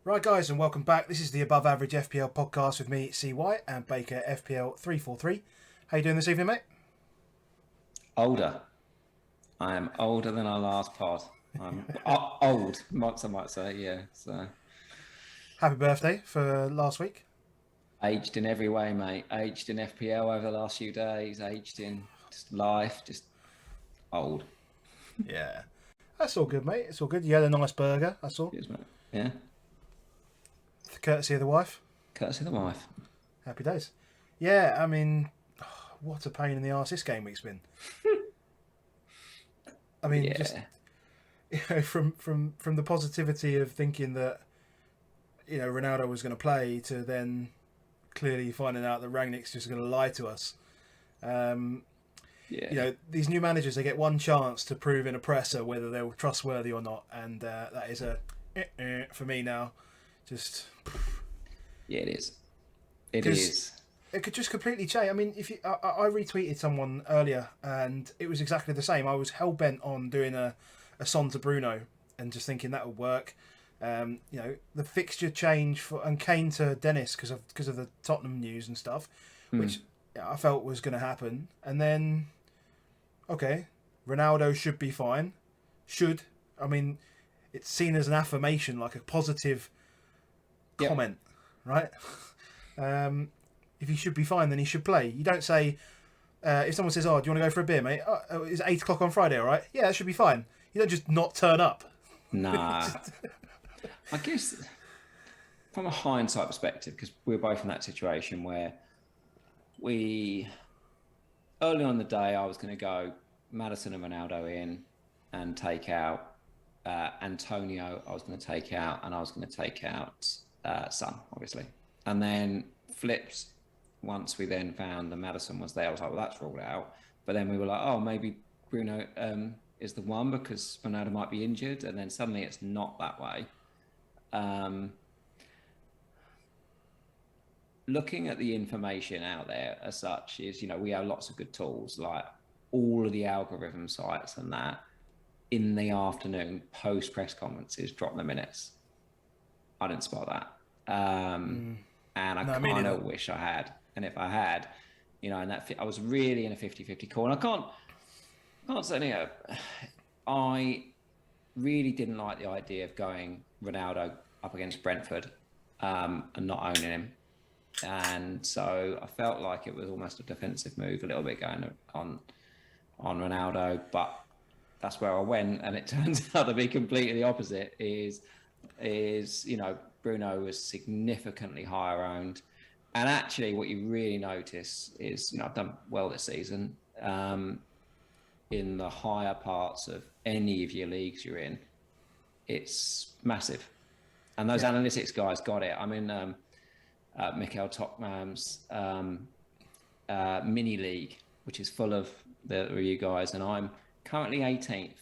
Right, guys, and welcome back. This is the Above Average FPL podcast with me, CY, and Baker FPL 343. How you doing this evening, mate? Older. I am older than our last pod. I'm old, some might say, yeah. So Happy birthday for last week. aged in every way, mate. Aged in FPL over the last few days. Aged in just life. Just old. Yeah, that's all good, mate. It's all good. You had a nice burger, I saw. Cheers, mate. Yeah. Courtesy of the wife. Courtesy of the wife. Happy days. Yeah, I mean, what a pain in the arse this game week's been. I mean, Yeah. just from the positivity of thinking that Ronaldo was going to play to then clearly finding out that Rangnick's just going to lie to us. Yeah. These new managers, they get one chance to prove in a presser whether they're trustworthy or not, and that is a for me now. Just Yeah, it is. It is. it could just completely change. I mean, I retweeted someone earlier, and it was exactly the same. I was hell bent on doing a Son to Bruno, and just thinking that would work. The fixture change and Kane to Dennis because of the Tottenham news and stuff, which I felt was going to happen. And then, okay, Ronaldo should be fine. I mean, it's seen as an affirmation, like a positive comment, right? If he should be fine, then he should play. You don't say, if someone says, "Oh, do you want to go for a beer, mate? Oh, it's 8 o'clock on Friday, all right?" Yeah, that should be fine. You don't just not turn up. Nah. I guess from a hindsight perspective, because we're both in that situation where early on in the day, I was going to go Maddison and Ronaldo in and take out Antonio. I was going to take out, and I was going to take out Son, obviously. And then flipped once we then found the Maddison was there. I was like, well, that's ruled out. But then we were like, oh, maybe Bruno is the one because Ronaldo might be injured. And then suddenly it's not that way. Looking at the information out there as such is, we have lots of good tools, like all of the algorithm sites and that in the afternoon post press conferences drop the minutes. I didn't spot that. And I kind of wish I had. And if I had, and that I was really in a 50-50 call. And I can't say, I really didn't like the idea of going Ronaldo up against Brentford and not owning him. And so I felt like it was almost a defensive move a little bit going on Ronaldo, but that's where I went, and it turns out to be completely the opposite. Is Bruno was significantly higher owned, and actually what you really notice is I've done well this season in the higher parts of any of your leagues you're in. It's massive, and those analytics guys got it. I mean, Mikhail Tokman's mini league, which is full of you guys, and I'm currently 18th,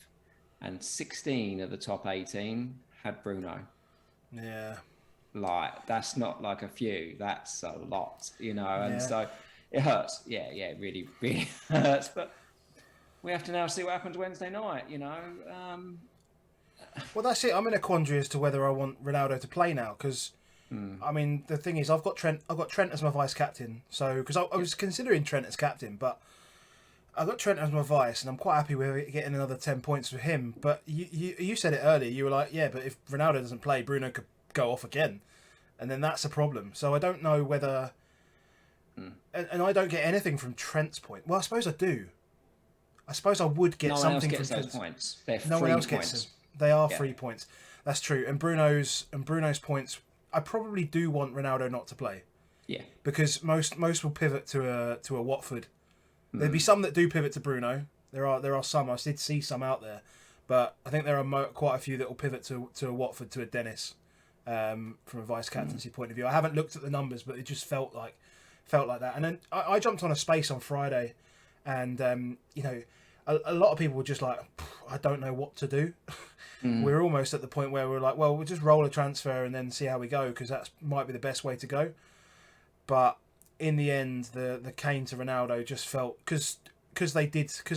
and 16 of the top 18 had Bruno. Yeah. Like, that's not like a few, that's a lot, and so it hurts. Yeah, it really, really hurts. But we have to now see what happens Wednesday night, Well, that's it. I'm in a quandary as to whether I want Ronaldo to play now because, I mean, the thing is, I've got Trent as my vice captain. So, because I was considering Trent as captain, but I've got Trent as my vice, and I'm quite happy with getting another 10 points for him. But you said it earlier. You were like, yeah, but if Ronaldo doesn't play, Bruno could go off again, and then that's a problem. So I don't know whether, and I don't get anything from Trent's point. Well, I suppose I do. I suppose I would get something from Trent's points. They're no one else points. gets them. They are 3 points. That's true. And Bruno's points. I probably do want Ronaldo not to play. Yeah. Because most will pivot to a Watford. There'd be some that do pivot to Bruno. There are some. I did see some out there, but I think there are quite a few that will pivot to a Watford, to a Dennis, from a vice captaincy point of view. I haven't looked at the numbers, but it just felt like that. And then I jumped on a space on Friday, and a lot of people were just like, I don't know what to do. We're almost at the point where we're like, well, we'll just roll a transfer and then see how we go, because that might be the best way to go. But in the end, the Kane to Ronaldo just felt, because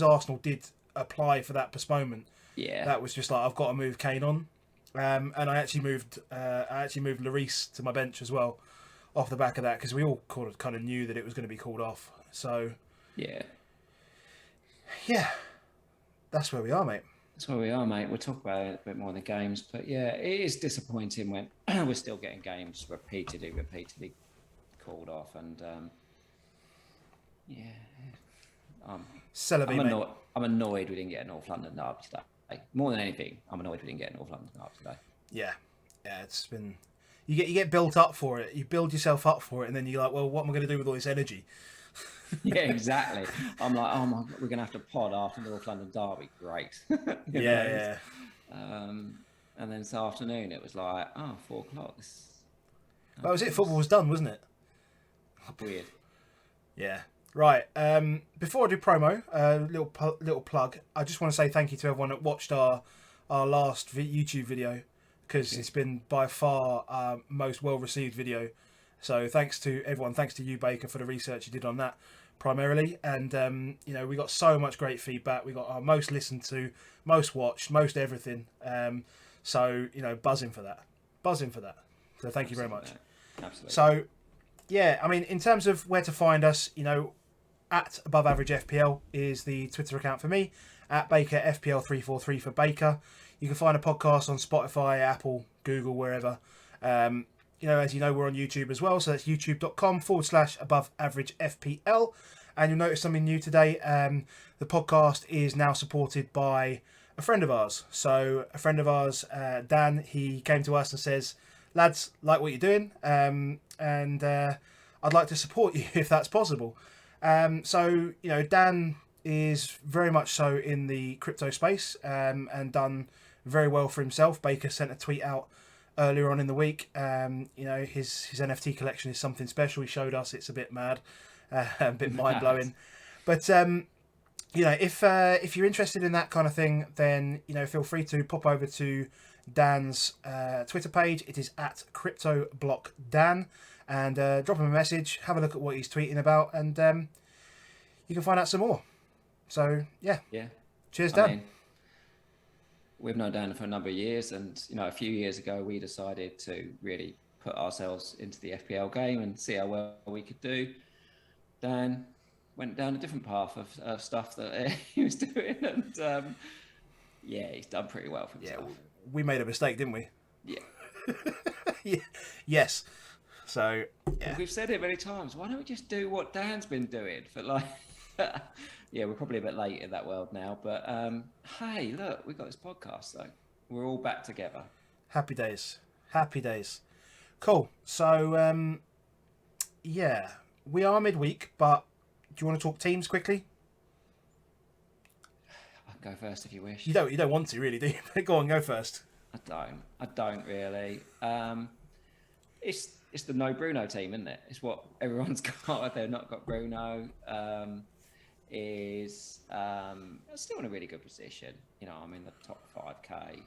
Arsenal did apply for that postponement. Yeah, that was just like, I've got to move Kane on. And I actually moved Lloris to my bench as well off the back of that, because we all kind of knew that it was going to be called off. So Yeah. yeah, that's where we are, mate. That's where we are, mate. We'll talk about it a bit more in the games. But yeah, it is disappointing when we're still getting games repeatedly called off. And yeah, I'm annoyed we didn't get a North London derby today. More than anything, I'm annoyed we didn't get a North London derby today. Yeah, it's been... You get built up for it. You build yourself up for it, and then you're like, well, what am I going to do with all this energy? Yeah, exactly. I'm like, oh my God, we're going to have to pod after North London derby. Great. Yeah. And then this afternoon, it was like, 4 o'clock. That was it. Football was done, wasn't it? Weird. Yeah. Right. Before I do promo, little plug. I just want to say thank you to everyone that watched our last YouTube video, because it's been by far our most well received video. So thanks to everyone. Thanks to you, Baker, for the research you did on that primarily. And we got so much great feedback. We got our most listened to, most watched, most everything. So buzzing for that. So thank you very much. Absolutely. So yeah, I mean, in terms of where to find us, at Above Average FPL is the Twitter account for me, at Baker FPL343 for Baker. You can find a podcast on Spotify, Apple, Google, wherever. As you know, we're on YouTube as well, so that's youtube.com/Above Average FPL. And you'll notice something new today. The podcast is now supported by a friend of ours. So a friend of ours, Dan, he came to us and says, lads, like what you're doing, and I'd like to support you if that's possible. So Dan is very much so in the crypto space, and done very well for himself. Baker sent a tweet out earlier on in the week. His NFT collection is something special. He showed us. It's a bit mad, a bit mind blowing. But if you're interested in that kind of thing, then feel free to pop over to Dan's Twitter page. It is at CryptoBlockDan, and drop him a message. Have a look at what he's tweeting about, and you can find out some more. So yeah. Cheers, Dan. We've known Dan for a number of years, and a few years ago we decided to really put ourselves into the FPL game and see how well we could do. Dan went down a different path of stuff that he was doing, and he's done pretty well for himself. Yeah, we made a mistake, didn't we? Yeah. Yes. So yeah, we've said it many times. Why don't we just do what Dan's been doing for like? Yeah, we're probably a bit late in that world now, but hey, look, we've got this podcast, so we're all back together. Happy days. Cool. So we are midweek, but do you want to talk teams quickly? I can go first if you wish. You don't want to really, do you? Go on, go first. I don't really. It's the no Bruno team, isn't it? It's what everyone's got. They've not got Bruno. Is still in a really good position. I'm in the top 5k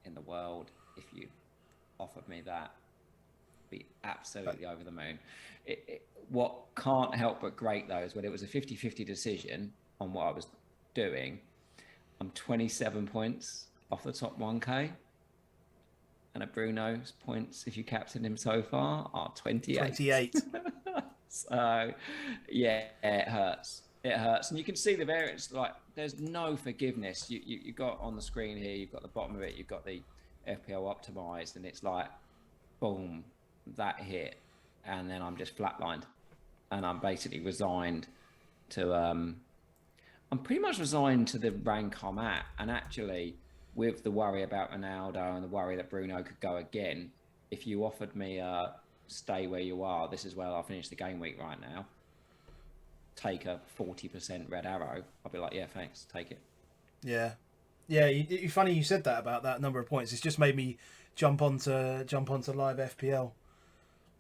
in the world. If you offered me that, be absolutely over the moon. What can't help but great though is when it was a 50-50 decision on what I was doing. I'm 27 points off the top 1k, and at Bruno's points, if you captain him so far, are 28. So, yeah, it hurts. And you can see the variance. Like, there's no forgiveness. You got on the screen here, you've got the bottom of it, you've got the FPL optimized, and it's like, boom, that hit. And then I'm just flatlined. And I'm basically resigned to, I'm pretty much resigned to the rank I'm at. And actually, with the worry about Ronaldo and the worry that Bruno could go again, if you offered me stay where you are, this is where I'll finish the game week right now, take a 40% red arrow, I'll be like, yeah, thanks, take it. Yeah, it's funny you said that about that number of points. It's just made me jump onto live FPL.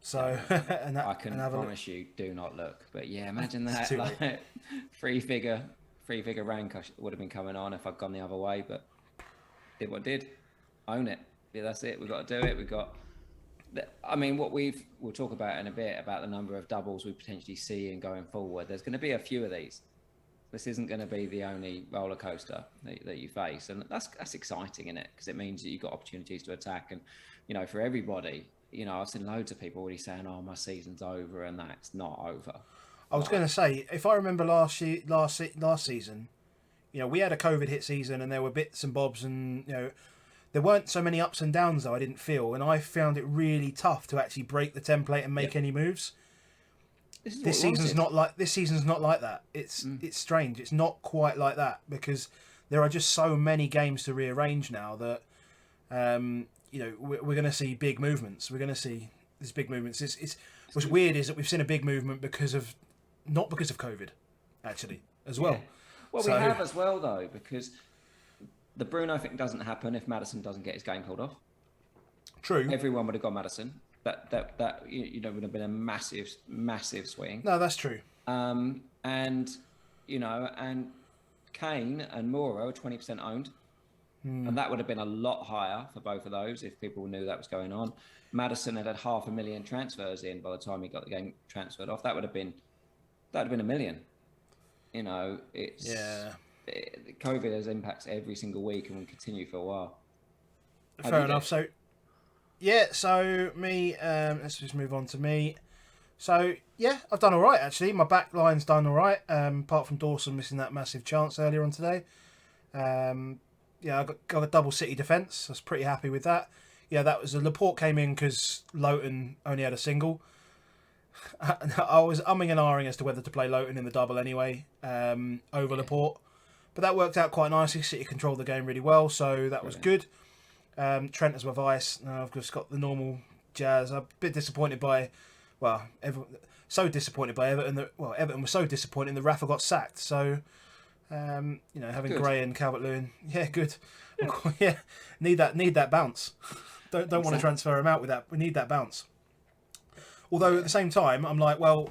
So and I can promise you, do not look. But yeah, imagine that, like, three figure rank would have been coming on if I'd gone the other way, but did what did. Own it. Yeah, that's it. We've got to do it. We'll talk about in a bit about the number of doubles we potentially see and going forward. There's going to be a few of these. This isn't going to be the only roller coaster that you face, and that's exciting, isn't it? Because it means that you've got opportunities to attack, and for everybody, I've seen loads of people already saying, "Oh, my season's over," and that's not over. I was going to say, if I remember last season, we had a COVID hit season, and there were bits and bobs, and there weren't so many ups and downs though. I didn't feel, and I found it really tough to actually break the template and make any moves. This season's not like that. It's strange. It's not quite like that because there are just so many games to rearrange now that we're going to see big movements. We're going to see these big movements. What's weird is that we've seen a big movement not because of COVID, actually, as well. Well, we have as well though, because the Bruno thing doesn't happen if Maddison doesn't get his game called off. True. Everyone would have gone Maddison. That would have been a massive swing. No, that's true. And Kane and Moura are 20% owned, and that would have been a lot higher for both of those if people knew that was going on. Maddison had 500,000 transfers in by the time he got the game transferred off. That would have been $1 million. COVID has impacts every single week and will continue for a while. Fair enough. So me, let's just move on to me. So, I've done all right, actually. My back line's done all right, apart from Dawson missing that massive chance earlier on today. I got a double City defence. I was pretty happy with that. That was Laporte came in because Lowton only had a single. I was umming and ahhing as to whether to play Lowton in the double anyway, over Laporte. But that worked out quite nicely. City controlled the game really well, so that was good. Trent as my vice. Now I've just got the normal jazz. I'm a bit disappointed by, Everton that Everton was so disappointing that Rafa got sacked. So, having good. Gray and Calvert-Lewin, good. Need that bounce. Don't want to transfer him out with that. We need that bounce. Although at the same time, I'm like, I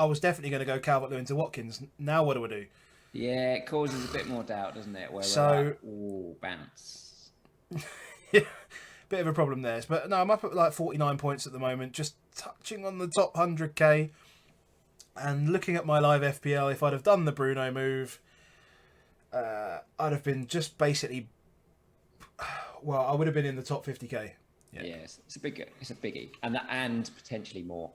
was definitely going to go Calvert-Lewin to Watkins. Now what do I do? Yeah, it causes a bit more doubt, doesn't it? Bounce. Bit of a problem there. But no, I'm up at like 49 points at the moment, just touching on the top 100k. And looking at my live FPL, if I'd have done the Bruno move, I'd have been just basically, I would have been in the top 50k. Yes, it's a biggie, and potentially more.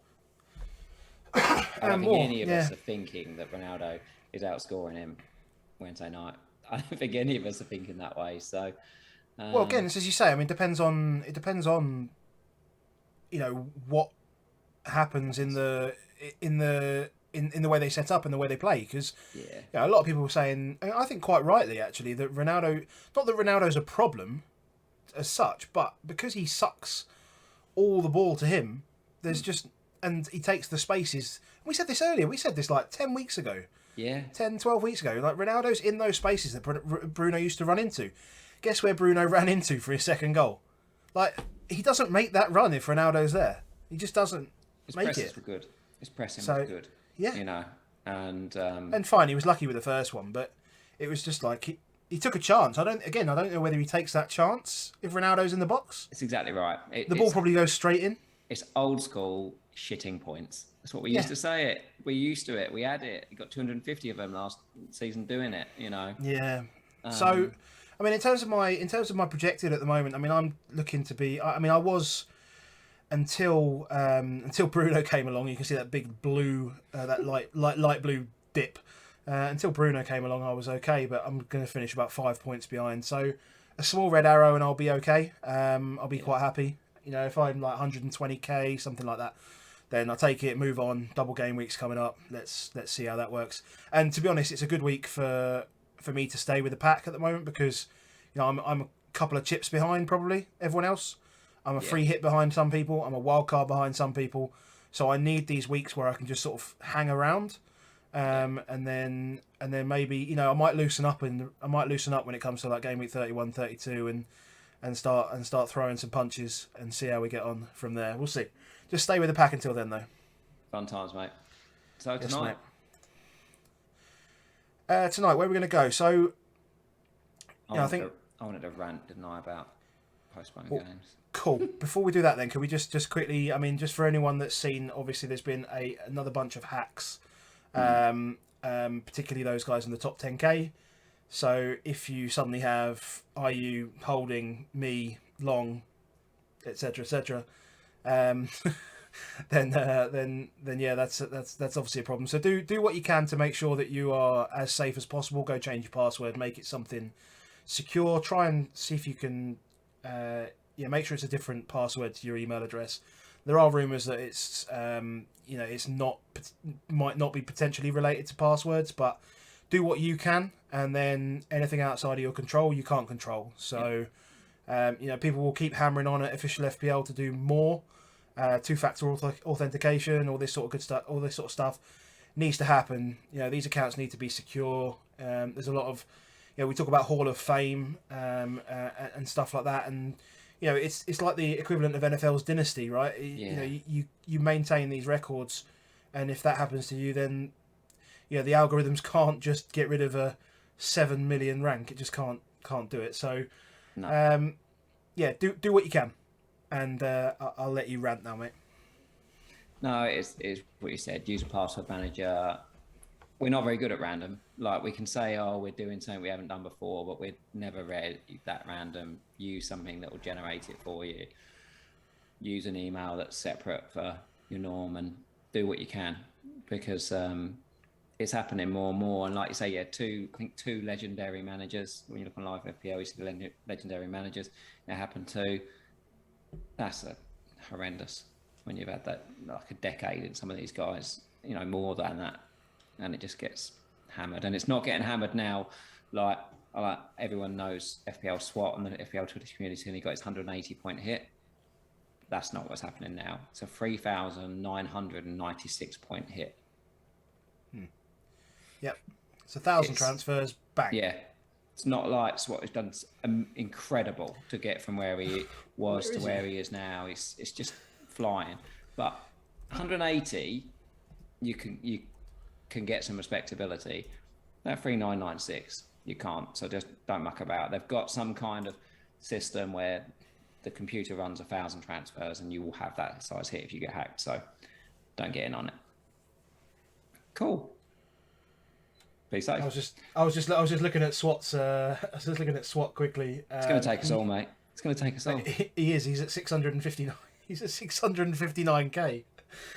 I don't think any of us are thinking that Ronaldo is outscoring him Wednesday night. I don't think any of us are thinking that way. So, again, it's as you say. I mean, it depends on what happens in the way they set up and the way they play. Because a lot of people were saying, and I think quite rightly actually, that Ronaldo, not that Ronaldo's a problem as such, but because he sucks all the ball to him, there's just, and he takes the spaces. We said this earlier. We said this like 10 weeks ago. 10, 12 weeks ago. Like, Ronaldo's in those spaces that Bruno used to run into. Guess where Bruno ran into for his second goal? Like, he doesn't make that run if Ronaldo's there. He just doesn't make it. His pressing was good. Yeah. And fine, he was lucky with the first one, but it was just like he took a chance. I don't know whether he takes that chance if Ronaldo's in the box. It's exactly right. The ball probably goes straight in. It's old school shitting points. That's what we used to say it. We used to it. We had it. We got 250 of them last season doing it, Yeah. So, I mean, in terms of my projected at the moment, I mean, I'm looking to be, I was until Bruno came along. You can see that big blue, that light blue dip. Until Bruno came along, I was okay, but I'm going to finish about 5 points behind. So a small red arrow and I'll be okay. I'll be quite happy. If I'm like 120k, something like that, then I'll take it, move on. Double game week's coming up. Let's see how that works. And to be honest, it's a good week for me to stay with the pack at the moment because I'm a couple of chips behind probably everyone else. I'm a free hit behind some people. I'm a wild card behind some people. So I need these weeks where I can just sort of hang around. And then maybe I might loosen up when it comes to like game week 31, 32 and start throwing some punches and see how we get on from there. We'll see. Just stay with the pack until then though. Fun times, mate. So yes, tonight, tonight where are we going to go? So I wanted to rant, didn't I, about postponing games. Cool. Before we do that, then, can we just quickly? I mean, just for anyone that's seen, obviously, there's been another bunch of hacks. And particularly those guys in the top 10k. So if you suddenly have IU holding me long, etc., etc., um, then yeah, that's obviously a problem. So do what you can to make sure that you are as safe as possible. Go change your password, make it something secure. Try and see if you can, make sure it's a different password to your email address. There are rumours that it's it's might not be potentially related to passwords, but do what you can, and then anything outside of your control you can't control. So people will keep hammering on at official FPL to do more. Two-factor authentication, all this sort of good stuff, all this sort of stuff needs to happen. These accounts need to be secure. There's a lot of, we talk about Hall of Fame and stuff like that, and it's like the equivalent of NFL's dynasty, right? Yeah. You maintain these records, and if that happens to you, then the algorithms can't just get rid of a 7 million rank. It just can't do it. So, No. Do what you can, and I'll let you rant now, mate. No, it's what you said. Use a password manager. We're not very good at random. Like, we can say, oh, we're doing something we haven't done before, but we've never read that random. Use something that will generate it for you. Use an email that's separate for your norm, and do what you can, because it's happening more and more. And like you say, two legendary managers. When you look on live FPL, you see the legendary managers. It happened too. That's horrendous when you've had that like a decade in some of these guys, more than that, and it just gets hammered. And it's not getting hammered now. Like everyone knows FPL SWAT and the FPL Twitter community, and he got his 180 point hit. That's not what's happening now. It's a 3,996 point hit. Yep. It's 1,000 transfers, bang. Yeah. It's not like SWAT has done incredible to get from where he was to where he is now. It's just flying. But 180, you can get some respectability. That 3,996, you can't. So just don't muck about. They've got some kind of system where the computer runs 1,000 transfers, and you will have that size hit if you get hacked. So don't get in on it. Cool. Be safe. I was just looking at SWAT's. I was just looking at SWAT quickly. It's going to take us all, mate. It's going to take us all. He is. He's at 659. He's at 659k.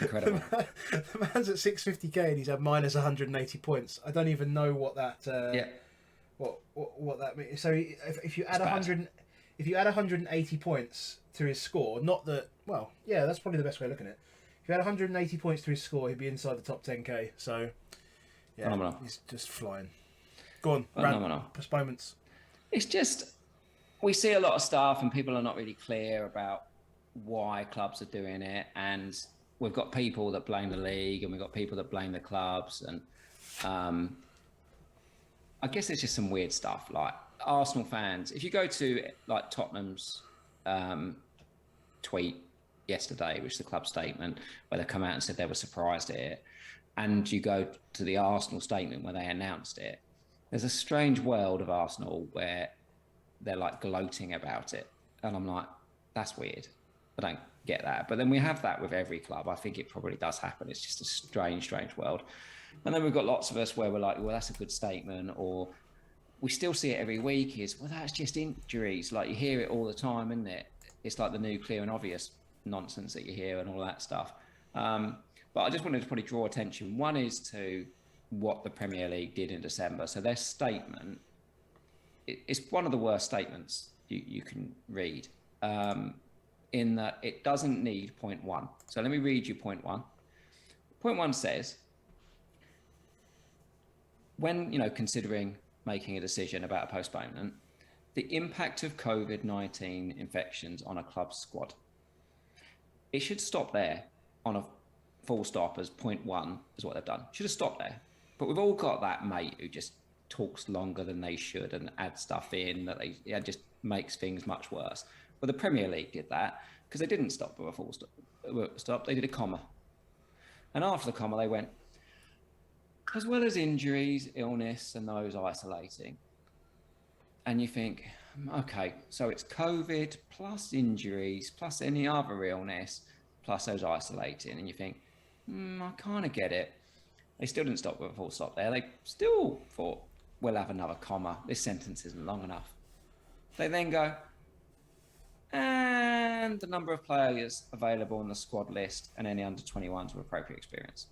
Incredible. The man's at 650k, and he's had minus 180 points. I don't even know what that. What that means. So if you add 100, if you add 180 points to his score, not that. Well, yeah, that's probably the best way of looking at it. If you had 180 points to his score, he'd be inside the top 10k. So. Yeah, phenomenal. He's just flying. Go on, phenomenal. Postponements. It's just, we see a lot of stuff, and people are not really clear about why clubs are doing it. And we've got people that blame the league, and we've got people that blame the clubs. And I guess it's just some weird stuff. Like Arsenal fans, if you go to like Tottenham's tweet yesterday, which is the club statement, where they come out and said they were surprised at it, and you go to the Arsenal statement where they announced it, there's a strange world of Arsenal where they're like gloating about it. And I'm like, that's weird. I don't get that. But then we have that with every club. I think it probably does happen. It's just a strange world. And then we've got lots of us where we're like, well, that's a good statement. Or we still see it every week is, well, that's just injuries. Like, you hear it all the time, isn't it? It's like the new clear and obvious nonsense that you hear and all that stuff. But I just wanted to probably draw attention. One is to what the Premier League did in December. So their statement, it's one of the worst statements you can read, in that it doesn't need point one. So let me read you point one. Point one says, when considering making a decision about a postponement, the impact of COVID-19 infections on a club squad. It should stop there on a full stop, as point one is what they've done. Should have stopped there. But we've all got that mate who just talks longer than they should and adds stuff in that just makes things much worse. Well, the Premier League did that because they didn't stop with a full stop. They did a comma. And after the comma, they went, as well as injuries, illness, and those isolating. And you think, okay, so it's COVID plus injuries plus any other illness plus those isolating. And you think, I kind of get it. They still didn't stop with a full stop there. They still thought, we'll have another comma. This sentence isn't long enough. They then go, and the number of players available on the squad list and any under 21s with appropriate experience.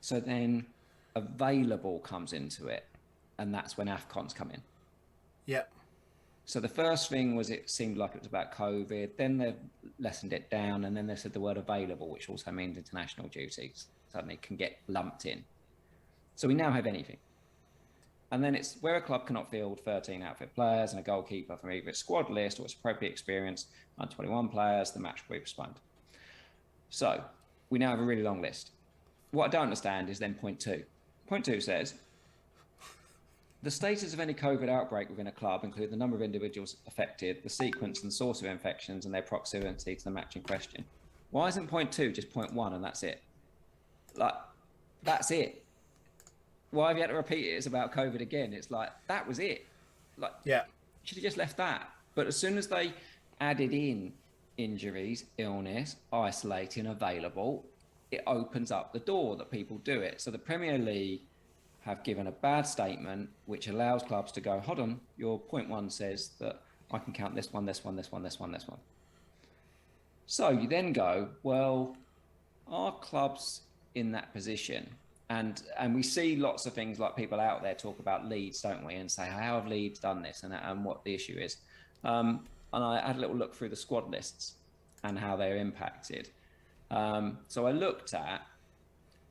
So then available comes into it, and that's when AFCONs come in. Yeah. So the first thing was it seemed like it was about COVID, then they lessened it down, and then they said the word available, which also means international duties, suddenly can get lumped in. So we now have anything. And then it's where a club cannot field 13 outfit players and a goalkeeper from either its squad list or its appropriate experience on 21 players, the match will be postponed. So we now have a really long list. What I don't understand is then point 2. Point 2 says, the status of any COVID outbreak within a club include the number of individuals affected, the sequence and source of infections, and their proximity to the match in question. Why isn't point 2 just point 1 and that's it? Like, that's it. Why have you had to repeat it? It's about COVID again. It's like, that was it. Like, yeah, you should have just left that. But as soon as they added in injuries, illness, isolating, available, it opens up the door that people do it. So the Premier League have given a bad statement, which allows clubs to go, hold on, your point 1 says that I can count this one, this one, this one, this one, this one. So you then go, well, are clubs in that position? And we see lots of things like people out there talk about Leeds, don't we? And say, how have Leeds done this and what the issue is? And I had a little look through the squad lists and how they're impacted. So I looked at,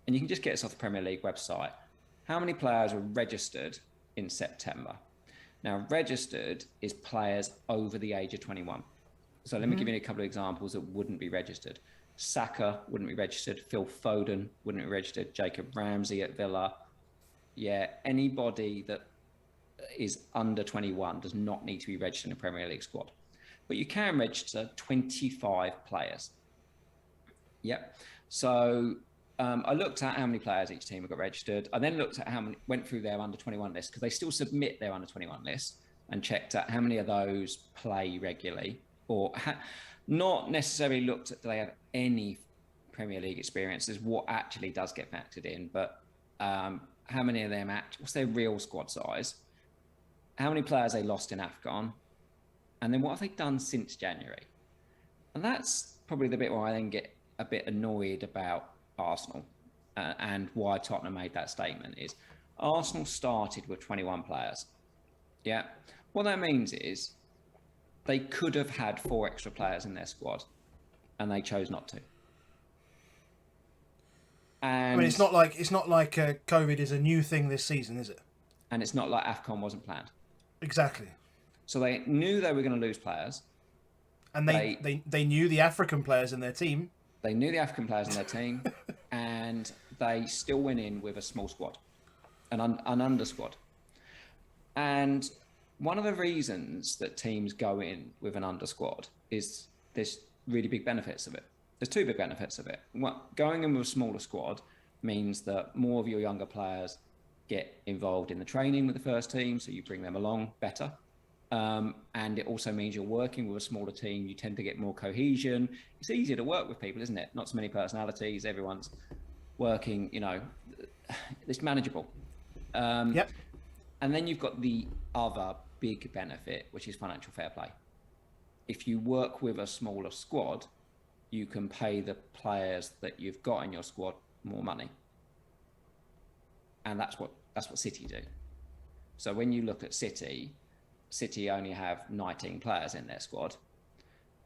and you can just get this off the Premier League website, how many players were registered in September? Now, registered is players over the age of 21. So let me give you a couple of examples that wouldn't be registered. Saka wouldn't be registered. Phil Foden wouldn't be registered. Jacob Ramsey at Villa. Yeah, anybody that is under 21 does not need to be registered in a Premier League squad. But you can register 25 players. Yep. So I looked at how many players each team have got registered. I then looked at how many went through their under 21 list, because they still submit their under 21 list, and checked out how many of those play regularly, or not necessarily looked at do they have any Premier League experiences, what actually does get factored in, but how many of them what's their real squad size, how many players they lost in AFCON, and then what have they done since January. And that's probably the bit where I then get a bit annoyed about Arsenal and why Tottenham made that statement is Arsenal started with 21 players. Yeah. What that means is they could have had 4 extra players in their squad and they chose not to. And I mean, it's not like COVID is a new thing this season, is it? And it's not like AFCON wasn't planned. Exactly. So they knew they were going to lose players. And they knew the African players in their team. They knew the African players in their team, and they still went in with a small squad, an under squad. And one of the reasons that teams go in with an under squad is there's really big benefits of it. There's 2 big benefits of it. Going in with a smaller squad means that more of your younger players get involved in the training with the first team, so you bring them along better. And it also means you're working with a smaller team. You tend to get more cohesion. It's easier to work with people, isn't it? Not so many personalities. Everyone's working, it's manageable. Yep. And then you've got the other big benefit, which is financial fair play. If you work with a smaller squad, you can pay the players that you've got in your squad more money. And that's what City do. So when you look at City only have 19 players in their squad,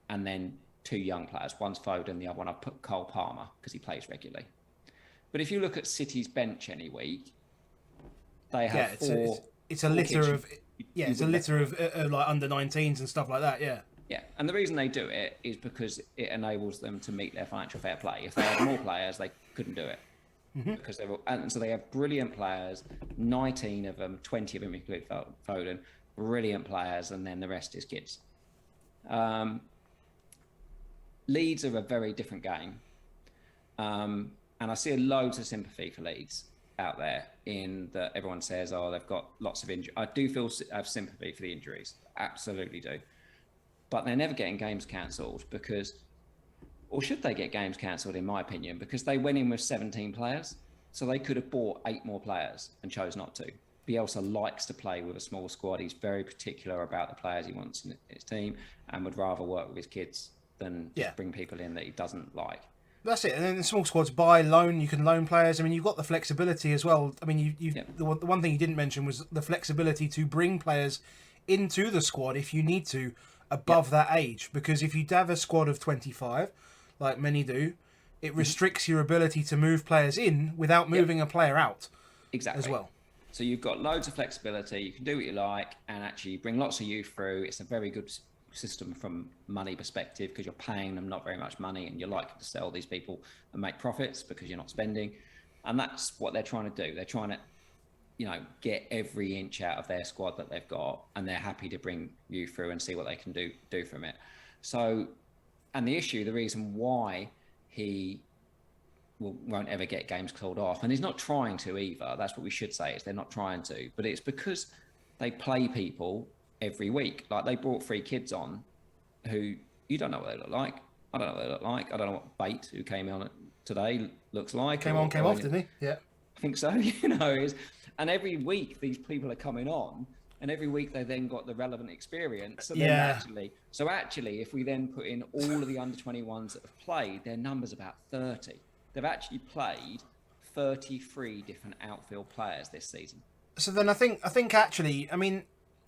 and then 2 young players. One's Foden, the other one I've put Cole Palmer because he plays regularly. But if you look at City's bench any week, they have 4. It's a litter of like under 19s and stuff like that. Yeah. Yeah, and the reason they do it is because it enables them to meet their financial fair play. If they had more players, they couldn't do it. Because so they have brilliant players, 19 of them, 20 of them include Foden. Brilliant players, and then the rest is kids. Leeds are a very different game, and I see loads of sympathy for Leeds out there in that everyone says, oh, they've got lots of injuries. I do have sympathy for the injuries, absolutely do, but they're never getting games cancelled or should they get games cancelled, in my opinion, because they went in with 17 players. So they could have bought 8 more players and chose not to. Bielsa likes to play with a small squad. He's very particular about the players he wants in his team and would rather work with his kids than just bring people in that he doesn't like. That's it. And then the small squads, buy, loan, you can loan players. I mean, you've got the flexibility as well. I mean, the one thing you didn't mention was the flexibility to bring players into the squad if you need to above that age. Because if you have a squad of 25, like many do, it restricts your ability to move players in without moving a player out. Exactly. As well. So you've got loads of flexibility. You can do what you like and actually bring lots of youth through. It's a very good system from money perspective because you're paying them not very much money and you're likely to sell these people and make profits because you're not spending. And that's what they're trying to do. They're trying to, get every inch out of their squad that they've got, and they're happy to bring you through and see what they can do from it. So, and the reason why he won't ever get games called off, and he's not trying to either. That's what we should say, is they're not trying to, but it's because they play people every week. Like they brought 3 kids on who you don't know what they look like. I don't know what they look like. I don't know what Bate, who came on today, looks like. Came off, didn't he? Yeah. I think so, and every week these people are coming on and every week they then got the relevant experience. So actually, if we then put in all of the under 21s that have played, their number's about 30. They've actually played 33 different outfield players this season. So then I think actually, I mean,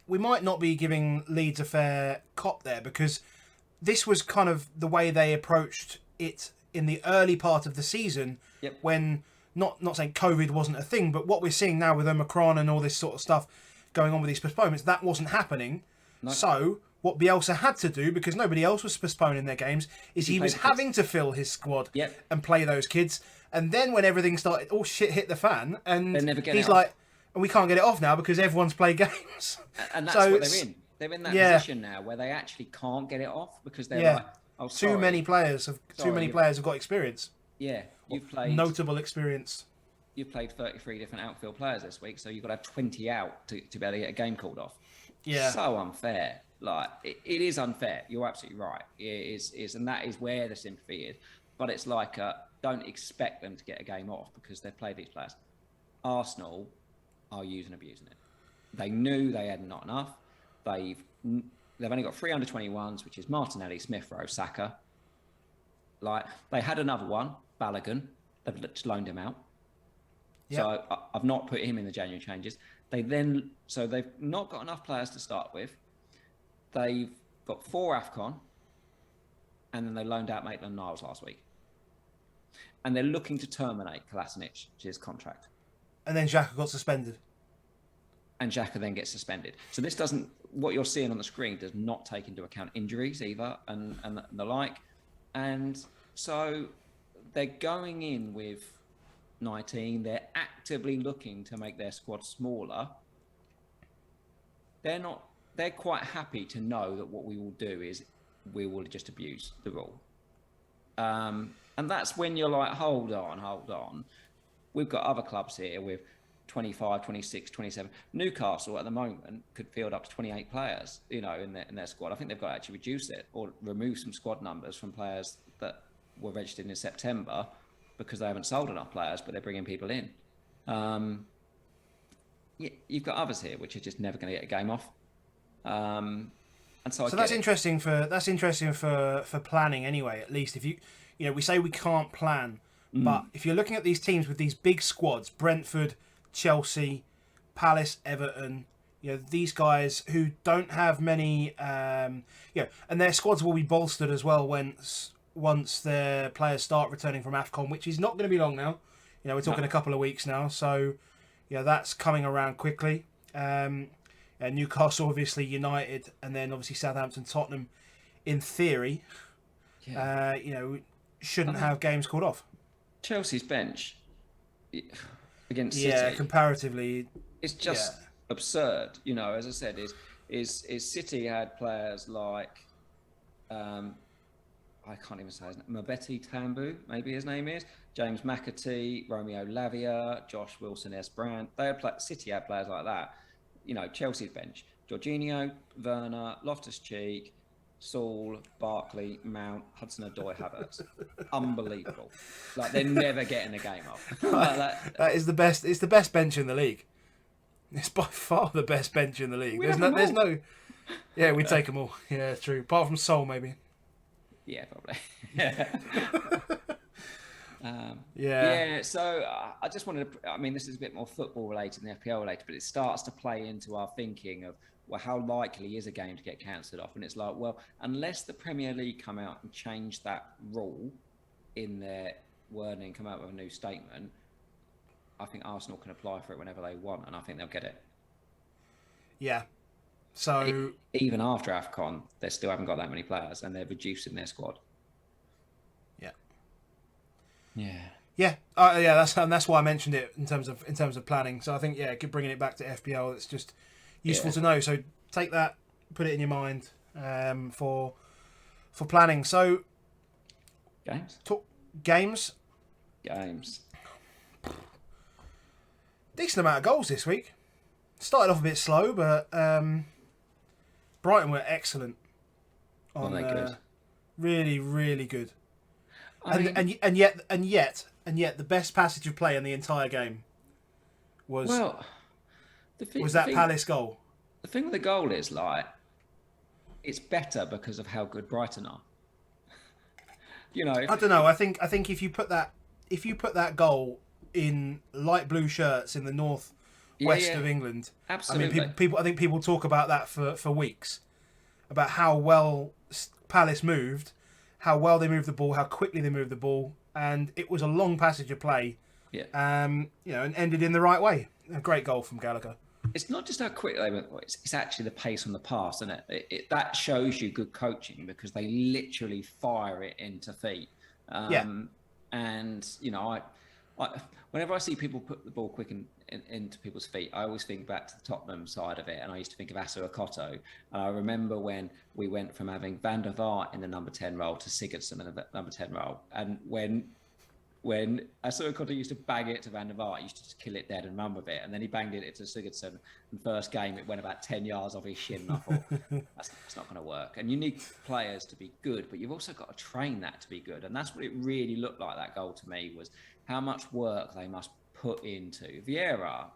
we might not be giving Leeds a fair cop there because this was kind of the way they approached it in the early part of the season when not saying COVID wasn't a thing, but what we're seeing now with Omicron and all this sort of stuff going on with these postponements, that wasn't happening. No. So what Bielsa had to do, because nobody else was postponing their games, is he was having to fill his squad and play those kids. And then when everything started, all shit hit the fan, and he's like, we can't get it off now because everyone's played games. And that's what they're in. They're in that position now where they actually can't get it off because they're like, oh, sorry. Too many players have got experience. Yeah, you've played notable experience. You've played 33 different outfield players this week, so you've got to have 20 out to be able to get a game called off. Yeah, so unfair. Like it is unfair. You're absolutely right. It is, and that is where the sympathy is. But it's like don't expect them to get a game off because they've played these players. Arsenal are using and abusing it. They knew they had not enough. They've only got 3 under 21s, which is Martinelli, Smith Rowe, Saka. Like they had another one, Balogun. They've just loaned him out. Yep. So I've not put him in the January changes. They've not got enough players to start with. They've got 4 AFCON, and then they loaned out Maitland-Niles last week. And they're looking to terminate Kolasinic's contract. And then Xhaka got suspended. And Xhaka then gets suspended. So this what you're seeing on the screen does not take into account injuries either and the like. And so they're going in with 19. They're actively looking to make their squad smaller. They're quite happy to know that what we will do is we will just abuse the rule. And that's when you're like, hold on. We've got other clubs here with 25, 26, 27. Newcastle at the moment could field up to 28 players, in their squad. I think they've got to actually reduce it or remove some squad numbers from players that were registered in September because they haven't sold enough players, but they're bringing people in. You've got others here which are just never going to get a game off. And so that's interesting for planning anyway. At least if we say we can't plan, but if you're looking at these teams with these big squads, Brentford, Chelsea, Palace, Everton, these guys who don't have many, and their squads will be bolstered as well once their players start returning from AFCON, which is not going to be long now. We're talking a couple of weeks now, so that's coming around quickly. Newcastle, obviously, United, and then obviously Southampton, Tottenham, in theory, shouldn't have games called off. Chelsea's bench against City. Yeah, comparatively, it's just absurd. As I said, is City had players like I can't even say his name. Mabeti Tambu, maybe his name is James McAtee, Romeo Lavia, Josh Wilson, Brandt. City had players like that. Chelsea's bench: Jorginho, Werner, Loftus-Cheek, Saul, Barkley, Mount, Hudson-Odoi, Havertz. Unbelievable. Like, they're never getting a game up. Like that. That is the best. It's the best bench in the league. It's by far the best bench in the league. We There's have no. them There's all. no. Yeah, we take them all. Yeah, true. Apart from Sol, maybe. Yeah, probably. Yeah. So I just wanted to. I mean, this is a bit more football related than FPL related, but it starts to play into our thinking of, well, how likely is a game to get cancelled off? And it's like, well, unless the Premier League come out and change that rule in their wording, come out with a new statement, I think Arsenal can apply for it whenever they want, and I think they'll get it. Yeah. So even after AFCON, they still haven't got that many players, and they're reducing their squad. Yeah. Yeah. Yeah. That's why I mentioned it in terms of planning. So I think bringing it back to FPL, it's just useful to know. So take that, put it in your mind for planning. So games. Decent amount of goals this week. Started off a bit slow, but Brighton were excellent. Good? Really, really good. And yet, the best passage of play in the entire game was that Palace goal. The thing with the goal is, like, it's better because of how good Brighton are. I don't know. I think if you put that goal in light blue shirts in the north-west of England, absolutely. I think people talk about that for weeks, about how well Palace moved, how well they moved the ball, how quickly they moved the ball, and it was a long passage of play. Yeah. And ended in the right way. A great goal from Gallagher. It's not just how quick they went; it's actually the pace on the pass, isn't it? That shows you good coaching, because they literally fire it into feet. And I whenever I see people put the ball quick into people's feet, I always think back to the Tottenham side of it, and I used to think of Asu Okoto. And I remember when we went from having Van der Vaart in the number 10 role to Sigurdsson in the number 10 role, and when Asu Okoto used to bang it to Van der Vaart, he used to just kill it dead and run with it, and then he banged it to Sigurdsson. And first game, it went about 10 yards off his shin, and I thought, that's not going to work. And you need players to be good, but you've also got to train that to be good. And that's what it really looked like, that goal to me, was how much work they must put into. Vieira,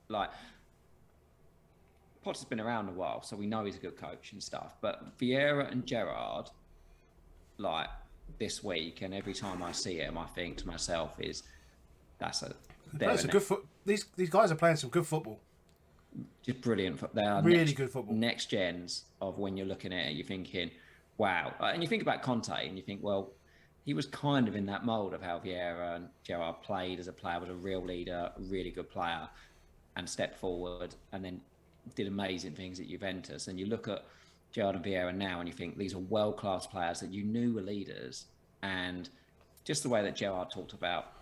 like, Potter's been around a while, so we know he's a good coach and stuff, but Vieira and Gerrard, like, this week, and every time I see him, I think to myself, that's a good foot. These guys are playing some good football. Just brilliant. They are really good football. Next gens of when you're looking at it, you're thinking, wow. And you think about Conte, and you think, well, he was kind of in that mould of how Vieira and Gerrard played as a player, was a real leader, a really good player, and stepped forward, and then did amazing things at Juventus. And you look at Gerrard and Vieira now, and you think these are world-class players that you knew were leaders. And just the way that Gerrard talked about,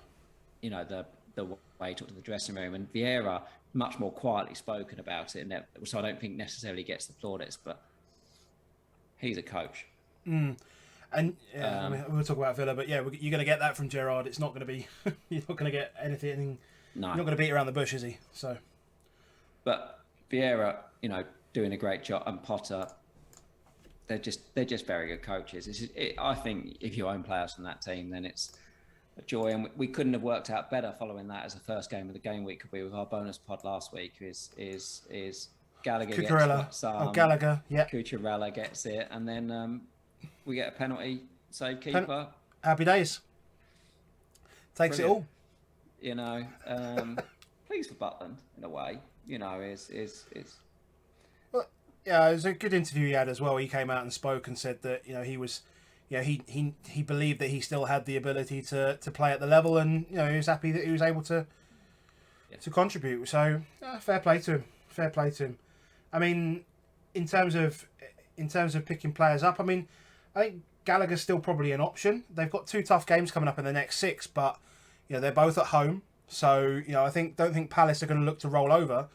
the way he talked to the dressing room, and Vieira much more quietly spoken about it, and so I don't think necessarily gets the plaudits, but he's a coach. And we'll talk about Villa, but you're going to get that from Gerrard. It's not going to be, you're not going to get anything. No, you're not going to beat around the bush, is he? So, but Vieira, doing a great job, and Potter, they're just very good coaches. I think if you own players from that team, then it's a joy, and we couldn't have worked out better following that as a first game of the game week. Could be with our bonus pod last week. Is Gallagher Gallagher, yeah. Cucurella gets it, and then we get a penalty, save keeper. Happy days. Takes Brilliant. It all. Pleased for Butland in a way. Is. Well, yeah, it was a good interview he had as well. He came out and spoke and said that he was, he believed that he still had the ability to play at the level, and he was happy that he was able to contribute. So fair play to him. I mean, in terms of picking players up, I mean, I think Gallagher's still probably an option. They've got 2 tough games coming up in the next 6, but they're both at home. So I don't think Palace are going to look to roll over.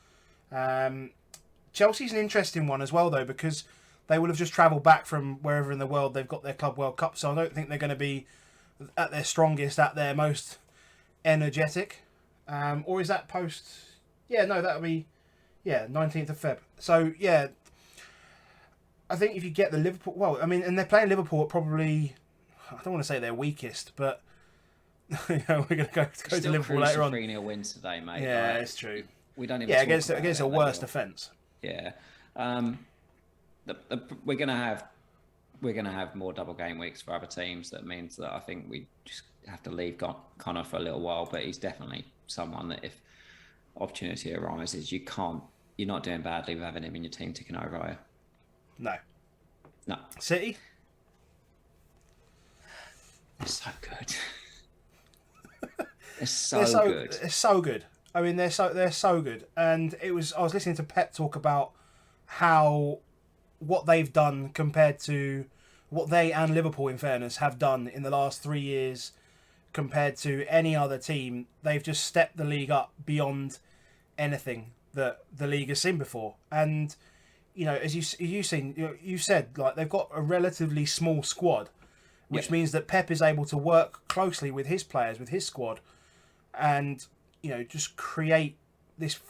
Chelsea's an interesting one as well, though, because they will have just travelled back from wherever in the world they've got their Club World Cup. So I don't think they're going to be at their strongest, at their most energetic. Or is that post? Yeah, no, that'll be 19th of Feb. So I think if you get the Liverpool, well, I mean, and they're playing Liverpool at probably, I don't want to say their weakest, but we're going to go to Liverpool later on. 3-0 wins today, mate. Yeah, it's true. We don't even yeah, talk against a worse defence. Yeah, we're gonna have more double game weeks for other teams. That means that I think we just have to leave Connor for a little while. But he's definitely someone that if opportunity arises, you're not doing badly with having him in your team ticking over, are you? No. City. They're so good. They're so good. They're so good. I mean, they're so good. And I was listening to Pep talk about what they've done compared to what they and Liverpool, in fairness, have done in the last 3 years compared to any other team. They've just stepped the league up beyond anything that the league has seen before. And as you've seen, you said, like, they've got a relatively small squad, which means that Pep is able to work closely with his players, with his squad, and just create this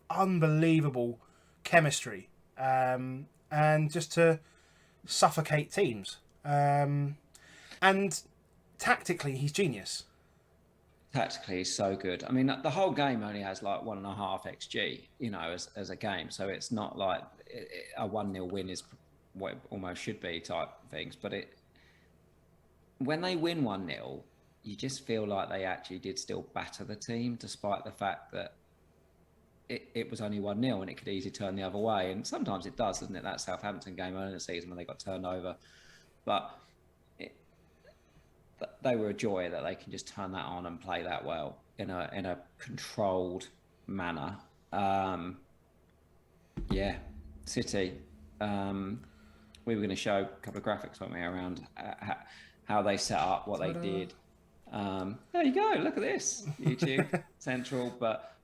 unbelievable chemistry, and just to suffocate teams. And tactically, he's genius. Tactically, he's so good. I mean, the whole game only has like 1.5 XG, as a game. So it's not like a 1-0 win is what it almost should be type things. But when they win 1-0, you just feel like they actually did still batter the team, despite the fact that it was only 1-0 and it could easily turn the other way. And sometimes it does, doesn't it? That Southampton game earlier in the season when they got turned over. But they were a joy that they can just turn that on and play that well in a controlled manner. City. We were going to show a couple of graphics, weren't we, around how they set up, what they did. There you go. Look at this, YouTube Central. But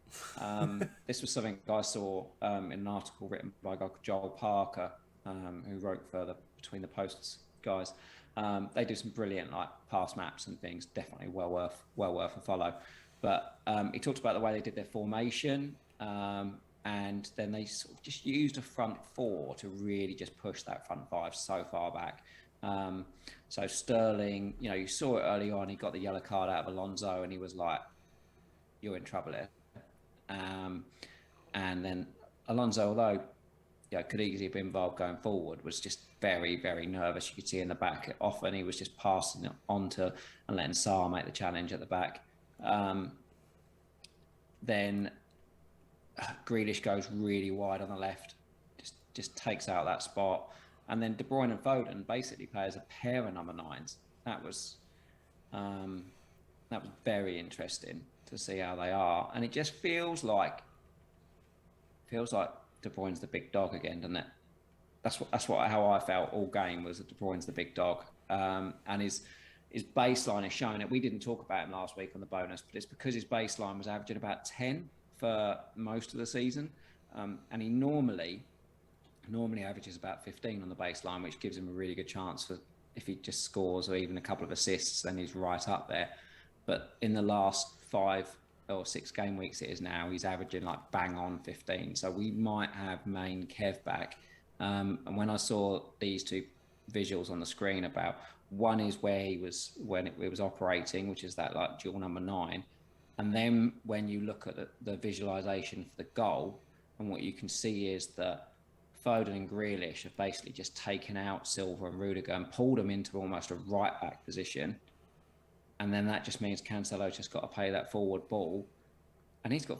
this was something I saw in an article written by a guy called Joel Parker, who wrote for the Between the Posts guys. They do some brilliant pass maps and things. Definitely well worth a follow. But he talked about the way they did their formation, and then they sort of just used a front four to really just push that front five so far back. So Sterling, you saw it early on. He got the yellow card out of Alonso, and he was like, "You're in trouble here." And then Alonso, although could easily have been involved going forward, was just very, very nervous. You could see in the back. Often he was just passing it on to and letting Sarr make the challenge at the back. Then Grealish goes really wide on the left, just takes out that spot. And then De Bruyne and Foden basically play as a pair of number 9s. That was very interesting to see how they are. And it just feels like De Bruyne's the big dog again, doesn't it? How I felt all game, was that De Bruyne's the big dog. And his baseline is showing it. We didn't talk about him last week on the bonus, but it's because his baseline was averaging about 10 for most of the season. And he normally averages about 15 on the baseline, which gives him a really good chance for, if he just scores or even a couple of assists, then he's right up there. But in the last 5 or 6 game weeks it is now, he's averaging bang on 15. So we might have main Kev back. And when I saw these two visuals on the screen, about one is where he was when it was operating, which is that dual number 9. And then when you look at the visualization for the goal, and what you can see is that Foden and Grealish have basically just taken out Silva and Rudiger and pulled them into almost a right back position. And then that just means Cancelo's just got to play that forward ball. And he's got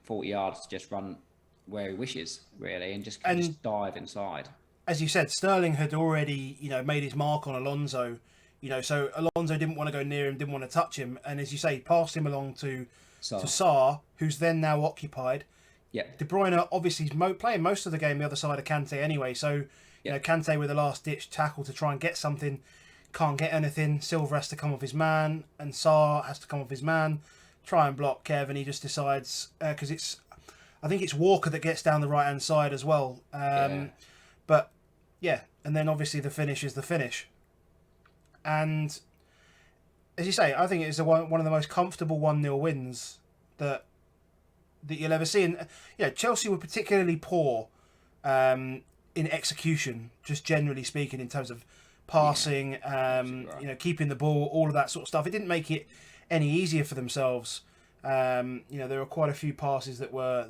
40 yards to just run where he wishes, really, and just dive inside. As you said, Sterling had already, made his mark on Alonso. So Alonso didn't want to go near him, didn't want to touch him. And as you say, passed him along to Sarr, who's then now occupied. Yeah. De Bruyne obviously playing most of the game the other side of Kante anyway. So, Kante with a last-ditch tackle to try and get something, can't get anything. Silva has to come off his man, and Sarr has to come off his man, try and block Kev, and he just decides, because I think it's Walker that gets down the right-hand side as well. But, and then obviously the finish is the finish. And, as you say, I think it's one of the most comfortable 1-0 wins that you'll ever see. And Chelsea were particularly poor in execution, just generally speaking, in terms of passing, keeping the ball, all of that sort of stuff. It didn't make it any easier for themselves. There were quite a few passes that were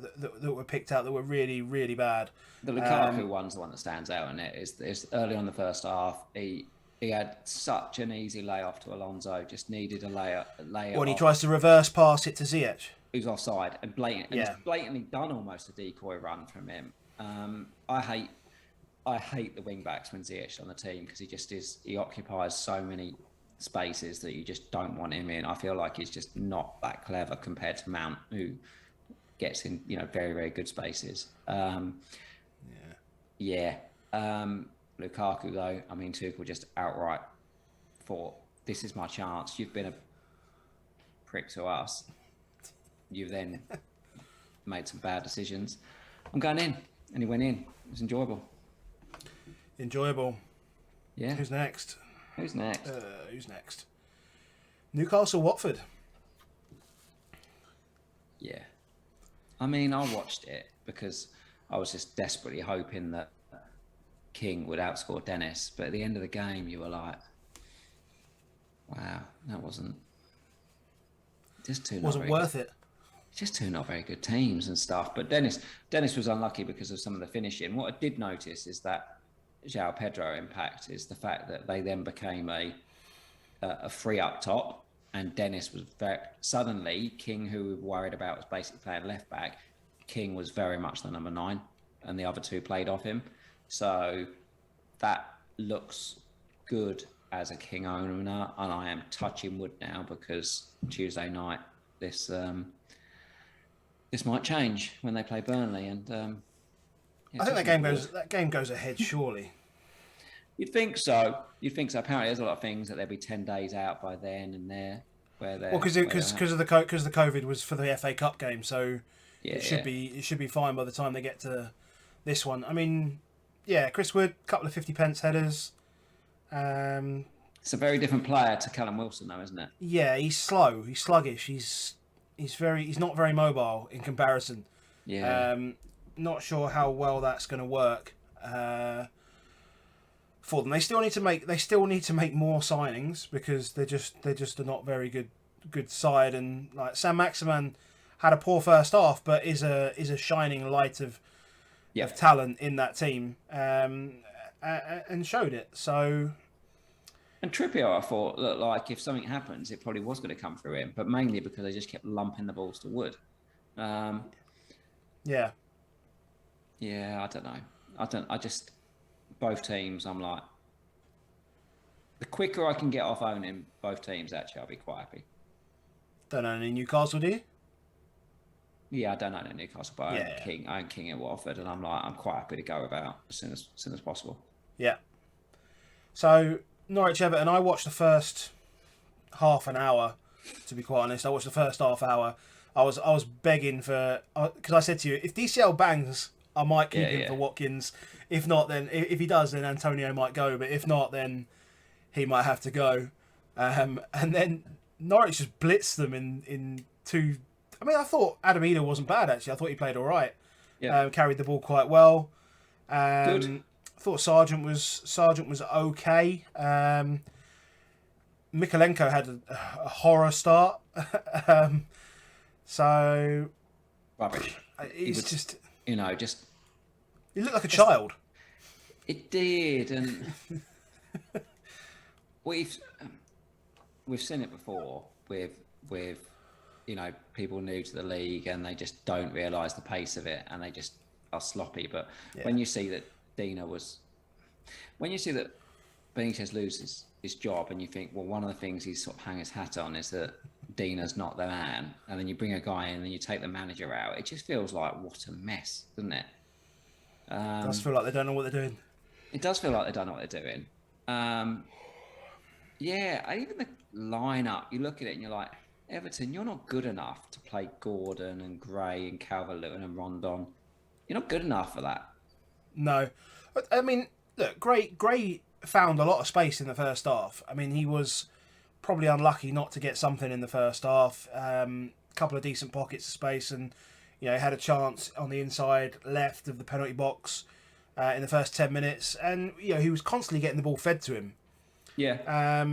picked out that were really, really bad. The Lukaku one's the one that stands out, and it's early on the first half. He had such an easy layoff to Alonso, just needed a lay When he tries to reverse pass it to Ziyech. Who's offside, and it's blatantly done almost a decoy run from him. I hate the wing backs when Ziyech's on the team, because he occupies so many spaces that you just don't want him in. I feel like he's just not that clever compared to Mount, who gets in very, very good spaces. Lukaku though, I mean, Tuchel just outright thought, this is my chance. You've been a prick to us. You've then made some bad decisions. I'm going in. And he went in. It was enjoyable. Yeah. Who's next? Who's next? Newcastle, Watford. Yeah. I mean, I watched it because I was just desperately hoping that King would outscore Dennis. But at the end of the game, you were like, wow, that wasn't worth it. Just two not very good teams and stuff. But Dennis was unlucky because of some of the finishing. What I did notice is that João Pedro impact is the fact that they then became a free up top, and Dennis was suddenly King, who we were worried about was basically playing left back. King was very much the number 9, and the other two played off him. So that looks good as a King owner, and I am touching wood now because Tuesday night this might change when they play Burnley, and I think that game goes ahead surely. You'd think so. Apparently, there's a lot of things that they'll be 10 days out by then and there. Because the COVID was for the FA Cup game, so it should be fine by the time they get to this one. I mean, Chris Wood, couple of 50-pence headers. It's a very different player to Callum Wilson, though, isn't it? Yeah, he's slow. He's sluggish. He's not very mobile in comparison. Yeah. Not sure how well that's going to work for them. They still need to make more signings because they're just a not very good side. And like Sam Maximan had a poor first half, but is a shining light of talent in that team, and showed it. So. And Trippier, I thought, looked like if something happens, it probably was going to come through him, but mainly because they just kept lumping the balls to Wood. Yeah, I don't know. I just, both teams, I'm like, the quicker I can get off owning both teams, actually, I'll be quite happy. Don't own any Newcastle, do you? Yeah, I don't own any Newcastle, but I own King at Watford, and I'm quite happy to go about as soon as possible. Yeah. So, Norwich Everton, I watched the first half an hour, to be quite honest. I watched the first half hour. I was begging for, because I said to you, if DCL bangs, I might keep him for Watkins. If not, then if he does, then Antonio might go. But if not, then he might have to go. And then Norwich just blitzed them in two. I mean, I thought Adam Eder wasn't bad actually. I thought he played all right. Yeah. Carried the ball quite well. Good. I thought Sargent was okay. Mikolenko had a horror start. So rubbish. It's just he looked like a child. It did, and we've seen it before with people new to the league, and they just don't realise the pace of it, and they just are sloppy. But when you see that Benitez loses his job, and you think, well, one of the things he's sort of hang his hat on is that Dina's not the man, and then you bring a guy in and you take the manager out, it just feels like, what a mess, doesn't it? It does feel like they don't know what they're doing. It does feel like they don't know what they're doing. Even the lineup, you look at it and you're like, Everton, you're not good enough to play Gordon and Gray and Calvert-Lewin and Rondon. You're not good enough for that. No. I mean, look, Gray found a lot of space in the first half. I mean, he was probably unlucky not to get something in the first half. Couple of decent pockets of space, and had a chance on the inside left of the penalty box. in the first 10 minutes, and he was constantly getting the ball fed to him. Yeah.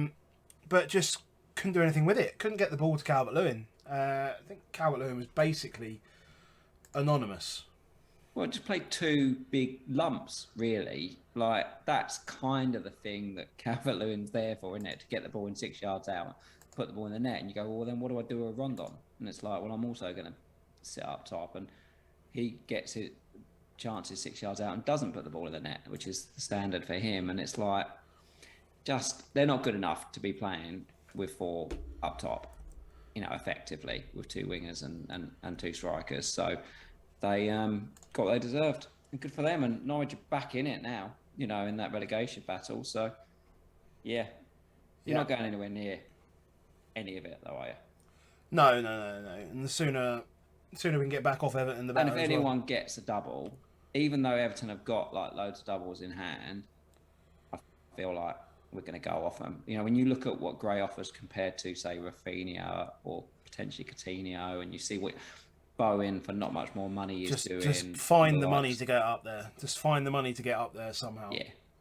But just couldn't do anything with it. Couldn't get the ball to Calvert-Lewin. I think Calvert-Lewin was basically anonymous. Well, just played two big lumps, really. Like, that's kind of the thing that Calvert-Lewin's there for, isn't it? To get the ball in 6 yards out, put the ball in the net, and you go, well, then what do I do with Rondon? And it's like, well, I'm also going to sit up top, and he gets his chances 6 yards out and doesn't put the ball in the net, which is the standard for him. And it's like, they're not good enough to be playing with four up top, effectively, with two wingers and two strikers. So they got what they deserved. And good for them. And Norwich are back in it now, in that relegation battle. So, yeah, you're not going anywhere near any of it, though, are you? No. And the sooner we can get back off Everton, the better. And if anyone gets a double, even though Everton have got like loads of doubles in hand, I feel like we're going to go off them. When you look at what Gray offers compared to, say, Rafinha or potentially Coutinho, and you see what Bowen for not much more money is doing. Just find the money to get up there. Just find the money to get up there somehow.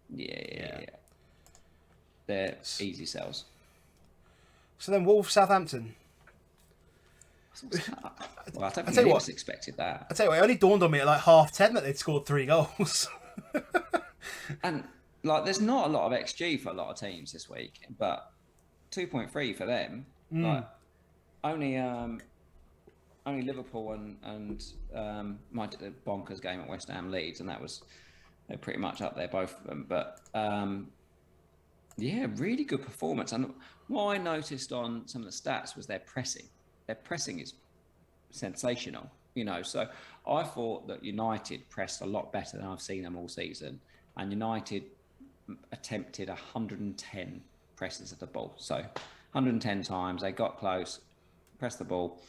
Yeah. They're easy sells. So then Wolves, Southampton. Well, I don't think anyone expected that. I tell you what, it only dawned on me at like 10:30 that they'd scored 3 goals. And like, there's not a lot of XG for a lot of teams this week, but 2.3 for them. Like, only Liverpool and my bonkers game at West Ham Leeds, and they're pretty much up there, both of them. But really good performance. And what I noticed on some of the stats was their pressing. Their pressing is sensational, So I thought that United pressed a lot better than I've seen them all season, and United attempted 110 presses of the ball. So 110 times they got close, pressed the ball.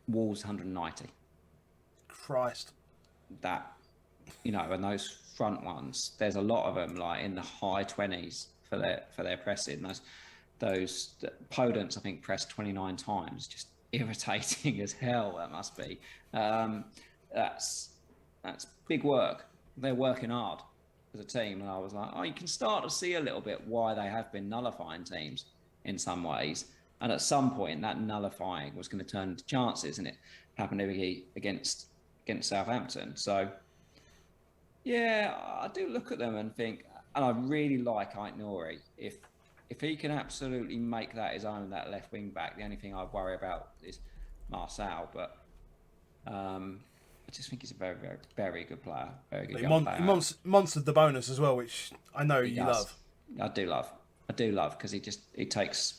Wolves 190. Christ. That, and those front ones, there's a lot of them like in the high 20s for their pressing. Those Podence, I think, pressed 29 times. Just irritating as hell. That must be. That's big work. They're working hard as a team, and I was like, you can start to see a little bit why they have been nullifying teams in some ways. And at some point, that nullifying was going to turn into chances, and it happened against Southampton. So, yeah, I do look at them and think, and I really like Aït-Nouri. If he can absolutely make that his own, that left wing back, the only thing I worry about is Marçal. But I just think he's a very, very, very good player. Very good young player. He monstered the bonus as well, which I know you love. I do love because he takes,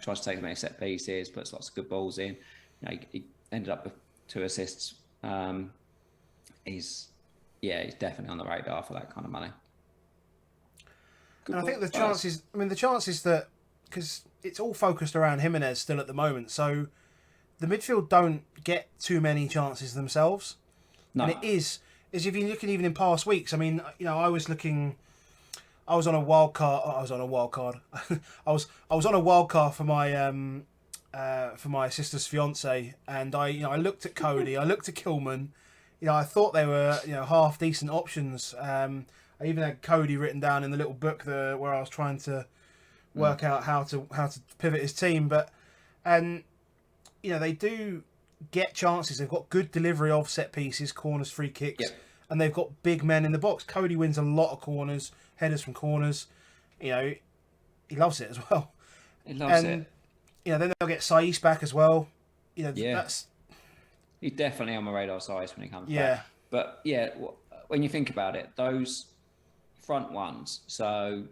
tries to take as many set pieces, puts lots of good balls in. He ended up with 2 assists. He's definitely on the radar for that kind of money. And I think the chances that, because it's all focused around Jimenez still at the moment, so the midfield don't get too many chances themselves. No. And it is if you look at even in past weeks, I mean, I was on a wild card. I was on a wild card for my sister's fiance, and I looked at Cody, I looked at Kilman. I thought they were half decent options. I even had Cody written down in the little book where I was trying to work out how to pivot his team, they do get chances. They've got good delivery of set pieces, corners, free kicks, and they've got big men in the box. Cody wins a lot of corners, headers from corners. He loves it as well. He loves it. Then they'll get Saiss back as well. That's... He's definitely on my radar, Saiss, when he comes back. But when you think about it, those front ones, so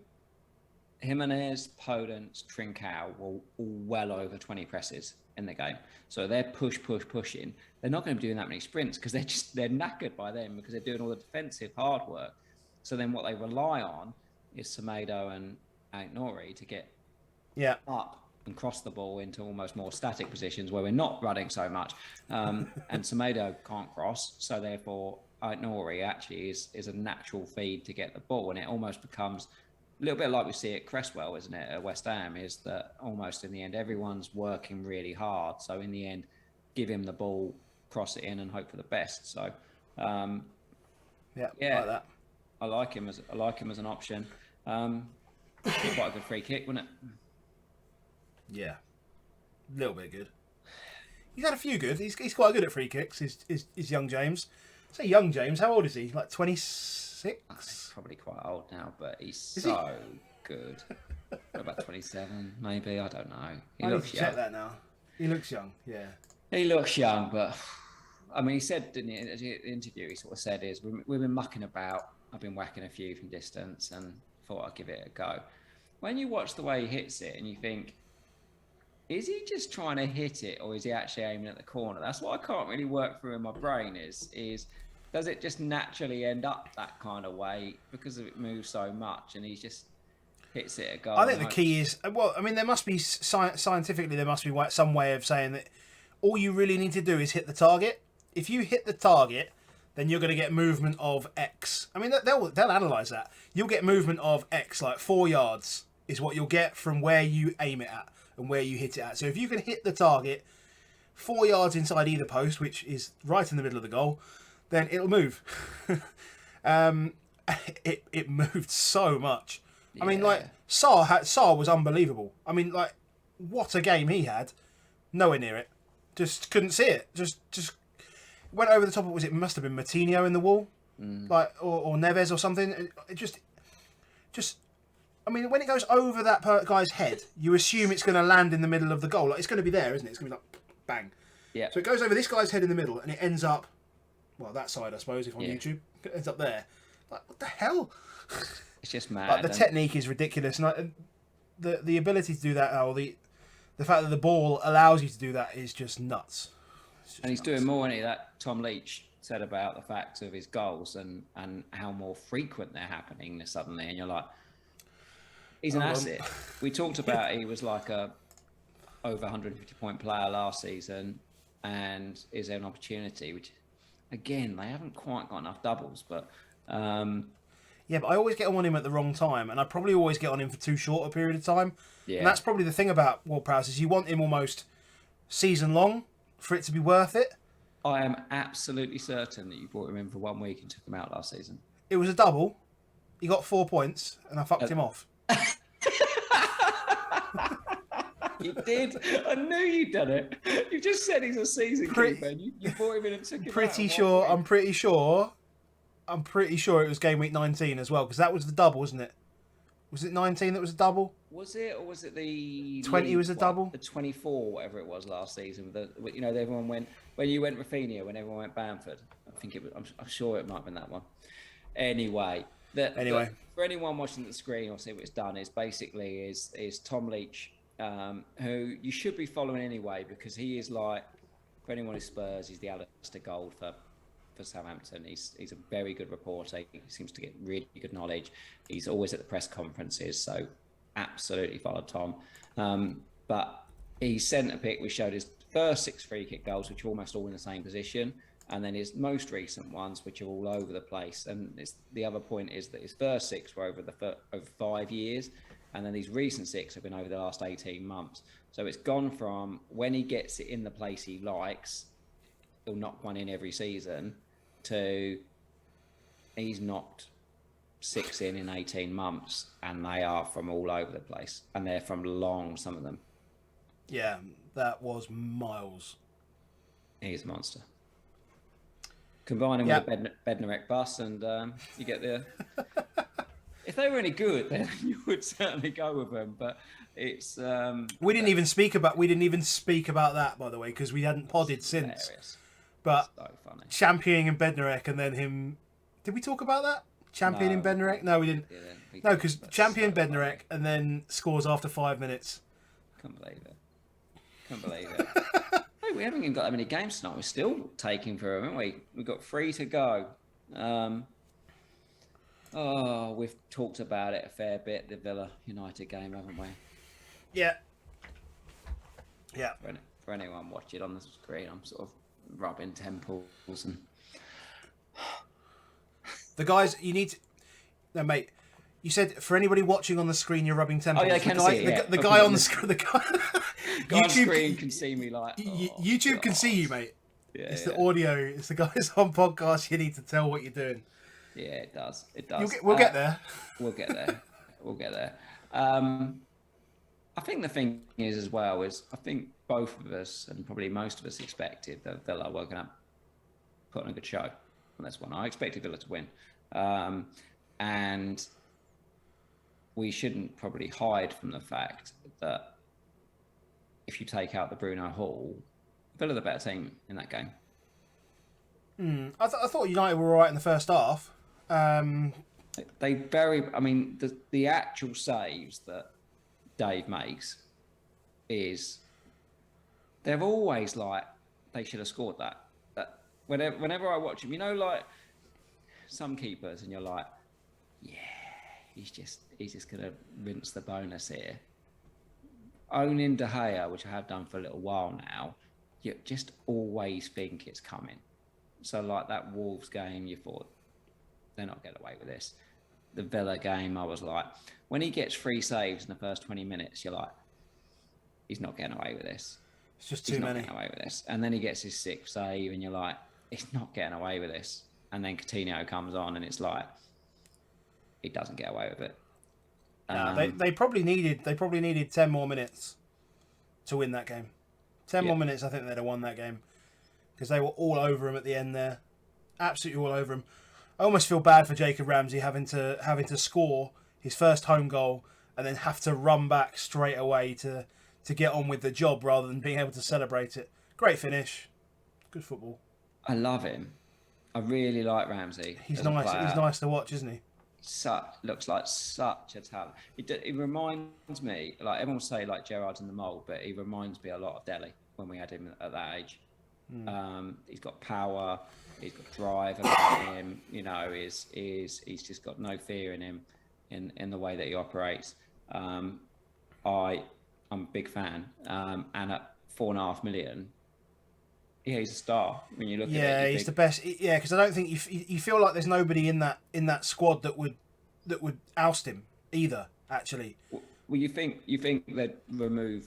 Jimenez, Podence, Trincao were all well over 20 presses in the game. So they're pushing. They're not going to be doing that many sprints because they're knackered by them because they're doing all the defensive hard work. So then what they rely on is Semedo and Aït-Nouri to get up and cross the ball into almost more static positions where we're not running so much. And Semedo can't cross, so therefore Aït-Nouri actually is a natural feed to get the ball, and it almost becomes a little bit like we see at Cresswell, isn't it, at West Ham, is that almost in the end everyone's working really hard, so in the end give him the ball, cross it in and hope for the best. So Yeah, Yeah. like that. I like him as an option. Be quite a good free kick, wouldn't it? Yeah, a little bit good. He's had a few good. He's quite good at free kicks. Is young James. Say young James. How old is he? Like 26. He's probably quite old now, but he's Is he? good. About 27, maybe. I don't know. I need to check that now. He looks young. Yeah. He looks young, but I mean, he said, didn't he, in the interview, he sort of said, we've been mucking about. I've been whacking a few from distance and thought I'd give it a go. When you watch the way he hits it and you think, is he just trying to hit it or is he actually aiming at the corner? That's what I can't really work through in my brain is does it just naturally end up that kind of way because it moves so much and he just hits it a goal? I think the key is, well, I mean, there must be, scientifically, there must be some way of saying that all you really need to do is hit the target. If you hit the target, then you're going to get movement of X. I mean, they'll analyse that. You'll get movement of X, like 4 yards is what you'll get from where you aim it at and where you hit it at. So if you can hit the target 4 yards inside either post, which is right in the middle of the goal, then it'll move. It moved so much. Yeah. I mean, like, Sarr was unbelievable. I mean, like, what a game he had. Nowhere near it. Just couldn't see it. Just went over the top of it. Must have been Matinho in the wall, like or Neves or something. It just. I mean, when it goes over that guy's head, you assume it's going to land in the middle of the goal. Like, it's going to be there, isn't it? It's going to be like bang. Yeah. So it goes over this guy's head in the middle, and it ends up, well, that side, I suppose, if on YouTube, it ends up there. Like, what the hell? It's just mad. Like, the technique is ridiculous, and the ability to do that, or the fact that the ball allows you to do that is just nuts. And he's doing more, isn't he? That Tom Leach said about the fact of his goals and how more frequent they're happening suddenly, and you're like, he's an asset. We talked about he was like a over 150 point player last season, and is there an opportunity? Which, again, they haven't quite got enough doubles, but. Yeah, but I always get on him at the wrong time, and I probably always get on him for too short a period of time. Yeah. And that's probably the thing about Ward-Prowse is you want him almost season long for it to be worth it. I am absolutely certain that you brought him in for 1 week and took him out last season. It was a double. He got 4 points, and I fucked him off. You did. I knew you'd done it. You just said he's a season keeper. You brought him in and took him out. I'm pretty sure it was game week 19 as well, because that was the double, wasn't it? Was it 19 that was a double? Was it, or was it the 20 was a double? The 24, whatever it was last season. Everyone went when you went Rafinha, when everyone went Bamford. I think it was. I'm sure it might have been that one. Anyway, for anyone watching the screen or see what it's done, is basically is Tom Leach, who you should be following anyway, because he is like, for anyone who Spurs, he's the Alistair Gold for Southampton. He's a very good reporter. He seems to get really good knowledge. He's always at the press conferences, so absolutely follow Tom. But he sent a pic which showed his first 6 free kick goals, which are almost all in the same position, and then his most recent ones, which are all over the place. And the other point is that his first 6 were over 5 years, and then these recent 6 have been over the last 18 months. So it's gone from when he gets it in the place he likes, he'll knock one in every season, to he's knocked 6 in 18 months, and they are from all over the place, and they're from long, some of them. Yeah, that was miles. He's a monster. Combine him with a Bednarek bus, and you get the. If they were any good, then you would certainly go with them. But it's. We didn't even speak about that, by the way, because we hadn't podded since. Hilarious. But so funny. Championing Bednarek and then him. Did we talk about that? Championing Bednarek? No, we didn't. No, because champion Bednarek and then scores after 5 minutes. Can't believe it. Hey, we haven't even got that many games tonight. We're still taking for them, haven't we? We've got 3 to go. We've talked about it a fair bit, the Villa United game, haven't we? Yeah. For anyone watching on the screen, I'm sort of rubbing temples and the guys you need to... No, mate, you said for anybody watching on the screen you're rubbing temples. Oh yeah, I can see it. The guy on the screen, guy on screen can see me like YouTube can see you, mate. Yeah, it's the audio, it's the guys on podcast, you need to tell what you're doing. Yeah, it does. It does. We'll get there. We'll get there. We'll get there. I think the thing is as well is I think both of us and probably most of us expected that Villa were going to put on a good show on this one. I expected Villa to win. And we shouldn't probably hide from the fact that if you take out the Bruno Hall, Villa the better team in that game. I thought United were all right in the first half. I mean, the actual saves that Dave makes is they're always like they should have scored that. Whenever I watch him, you know, like some keepers, and you're like, yeah, he's just gonna rinse the bonus here. Owning De Gea, which I have done for a little while now, you just always think it's coming. So like that Wolves game, you thought they're not getting away with this. The Villa game, I was like, when he gets 3 saves in the first 20 minutes, you're like, he's not getting away with this. It's just too many. Getting away with this. And then he gets his 6th save, and you're like, he's not getting away with this. And then Coutinho comes on, and it's like, he doesn't get away with it. They probably needed 10 more minutes to win that game. 10 more minutes, I think they'd have won that game because they were all over him at the end there, absolutely all over him. I almost feel bad for Jacob Ramsey having to score his first home goal and then have to run back straight away to get on with the job rather than being able to celebrate it. Great finish, good football. I love him. I really like Ramsey. He's nice. He's nice to watch, isn't he? Looks like such a talent. He reminds me, like everyone will say, like Gerrard's in the mould, but he reminds me a lot of Dele when we had him at that age. He's got power, he's got drive about him. You know, he's just got no fear in him, in the way that he operates. I'm a big fan, and at 4.5 million. Yeah, he's a star when you look at it. Yeah, he's the best. Yeah, because I don't think you feel like there's nobody in that squad that would oust him either. Actually, well, you think they'd remove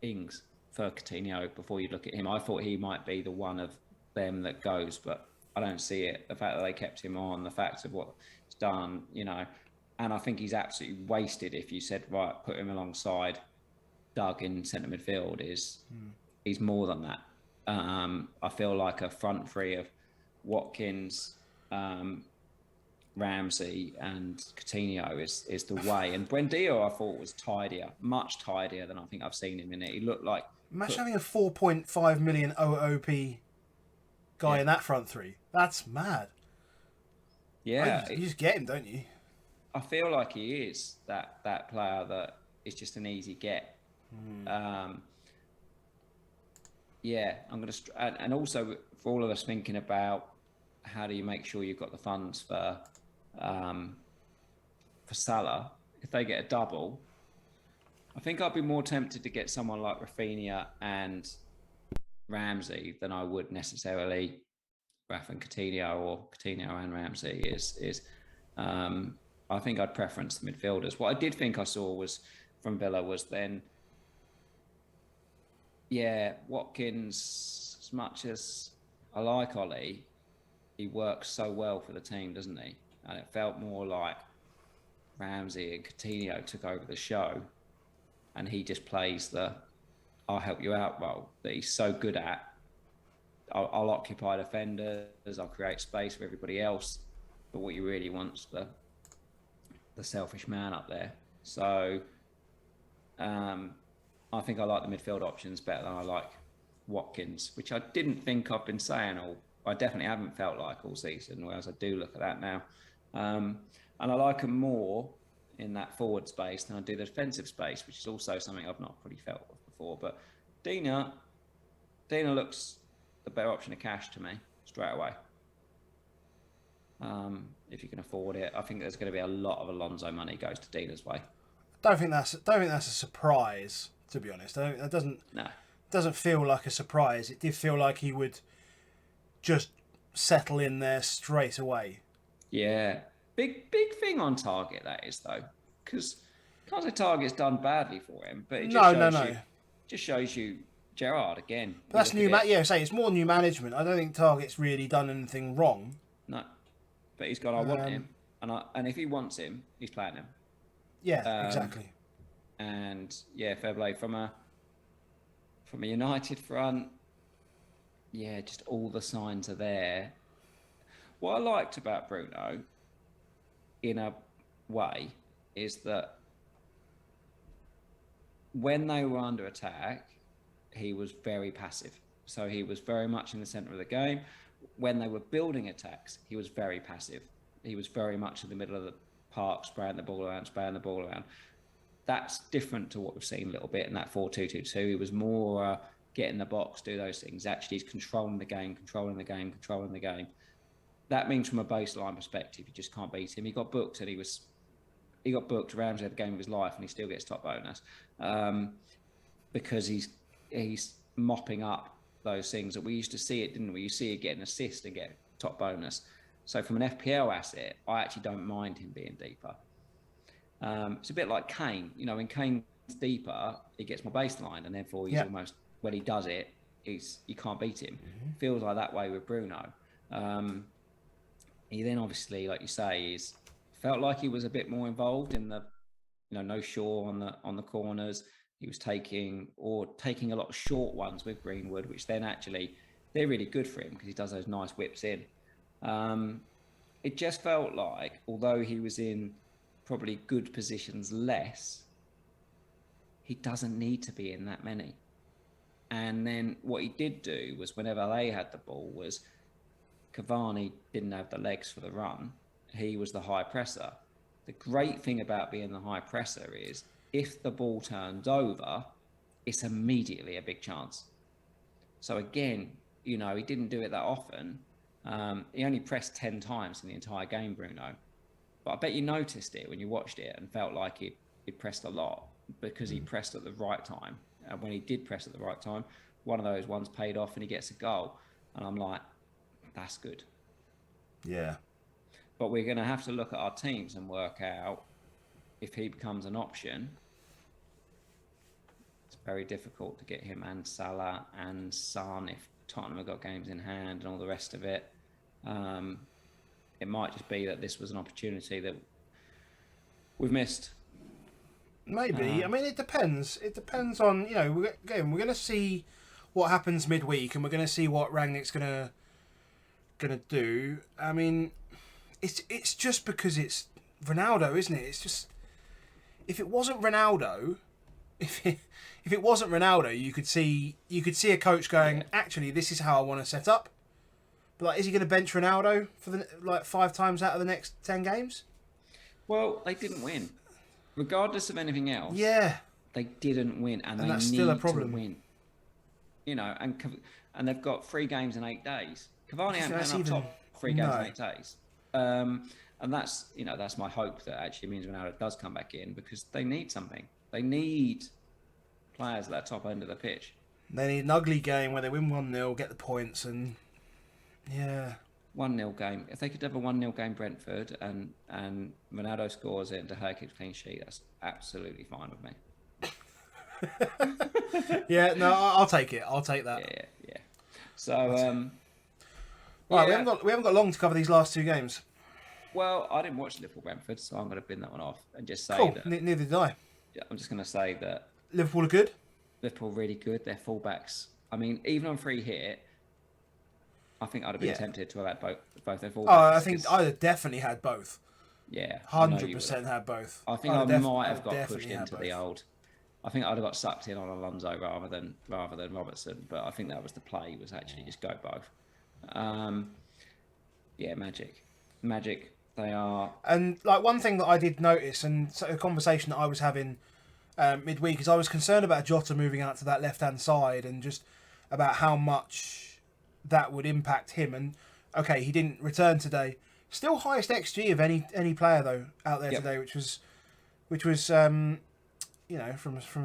Ings for Coutinho before you look at him? I thought he might be the one of them that goes, but I don't see it. The fact that they kept him on, the fact of what he's done, you know, and I think he's absolutely wasted. If you said right, put him alongside Doug in centre midfield, he's more than that. I feel like a front three of Watkins, Ramsey and Coutinho is the way. And Buendia, I thought, was tidier, much tidier than I think I've seen him in it. He looked like... Imagine having a 4.5 million OOP guy in that front three. That's mad. Yeah. You just get him, don't you? I feel like he is that player that is just an easy get. Yeah, I'm going to... And also, for all of us thinking about how do you make sure you've got the funds for Salah, if they get a double, I think I'd be more tempted to get someone like Rafinha and Ramsey than I would necessarily Raf and Coutinho, or Coutinho and Ramsey. I think I'd preference the midfielders. What I did think I saw was from Villa was then... Yeah, Watkins, as much as I like Ollie, he works so well for the team, doesn't he? And it felt more like Ramsey and Coutinho took over the show, and he just plays the I'll help you out role that he's so good at. I'll occupy defenders, I'll create space for everybody else, but what you really want's the selfish man up there. So I think I like the midfield options better than I like Watkins, which I didn't think I've been saying, or I definitely haven't felt like all season, whereas I do look at that now. And I like him more in that forward space than I do the defensive space, which is also something I've not really felt before. But Dina looks the better option of cash to me straight away. If you can afford it, I think there's going to be a lot of Alonso money goes to Dina's way. Don't think that's a surprise, to be honest. That doesn't feel like a surprise. It did feel like he would just settle in there straight away. Yeah, big thing on Target that is though, because can't say Target's done badly for him, but it just shows you Gerrard again. But that's new. It's more new management. I don't think Target's really done anything wrong. No, but he's gone. I want him, and if he wants him, he's playing him. Yeah, exactly. And yeah, fair play from a United front. Yeah, just all the signs are there. What I liked about Bruno, in a way, is that when they were under attack, he was very passive. So he was very much in the centre of the game. When they were building attacks, he was very passive. He was very much in the middle of the park, spraying the ball around. That's different to what we've seen a little bit in that 4-2-2-2. He was more get in the box, do those things. Actually, he's controlling the game. That means from a baseline perspective, you just can't beat him. He got booked Ramsey had the game of his life, and he still gets top bonus because he's mopping up those things that we used to see it, didn't we? You see it get an assist and get top bonus. So from an FPL asset, I actually don't mind him being deeper. It's a bit like Kane. You know, when Kane's deeper, he gets more baseline, and therefore he's almost, when he does it, you can't beat him. Feels like that way with Bruno. He then obviously, like you say, felt like he was a bit more involved in the, no Shaw on the corners. He was taking a lot of short ones with Greenwood, which then actually they're really good for him because he does those nice whips in. It just felt like, although he was in probably good positions less, he doesn't need to be in that many. And then what he did do was, whenever they had the ball, was Cavani didn't have the legs for the run. He was the high presser. The great thing about being the high presser is if the ball turns over, it's immediately a big chance. So again, he didn't do it that often. He only pressed 10 times in the entire game, Bruno. But I bet you noticed it when you watched it and felt like he pressed a lot because he pressed at the right time. And when he did press at the right time, one of those ones paid off and he gets a goal. And I'm like, that's good. Yeah. But we're going to have to look at our teams and work out if he becomes an option. It's very difficult to get him and Salah and Son if Tottenham have got games in hand and all the rest of it. It might just be that this was an opportunity that we've missed. Maybe. I mean, it depends. It depends on, we're going to see what happens midweek, and we're going to see what Rangnick's going to do. I mean, it's just because it's Ronaldo, isn't it? It's just, if it wasn't Ronaldo, you could see a coach going, actually, this is how I want to set up. But like, is he going to bench Ronaldo for the 5 times out of the next 10 games? Well, they didn't win. Regardless of anything else, they didn't win, and they that's need still a problem. to win. And they've got 3 games in 8 days. Cavani ain't playing up top 3 games in 8 days. And that's my hope that actually means Ronaldo does come back in, because they need something. They need players at that top end of the pitch. They need an ugly game where they win 1-0, get the points, and 1-0 game. If they could have a 1-0 game Brentford and Ronaldo scores it and De Gea keeps clean sheet, that's absolutely fine with me. Yeah, no, I'll take it. I'll take that. Yeah. So, right, we haven't got long to cover these last 2 games. Well, I didn't watch Liverpool Brentford, so I'm going to bin that one off and just say that. Neither did I. Yeah, I'm just going to say that Liverpool are good. Liverpool really good. Their fullbacks. I mean, even on free hit, I think I'd have been tempted to have had both their fullbacks. Oh, I think I'd have definitely had both. Yeah, 100% had both. I think I might have got pushed into the old. I think I'd have got sucked in on Alonso rather than Robertson, but I think that was the play, was actually just go both. Magic. They are. And like, one thing that I did notice, and a conversation that I was having midweek, is I was concerned about Jota moving out to that left-hand side, and just about how much that would impact him. And okay, he didn't return today. Still highest XG of any player though out there today, which was from a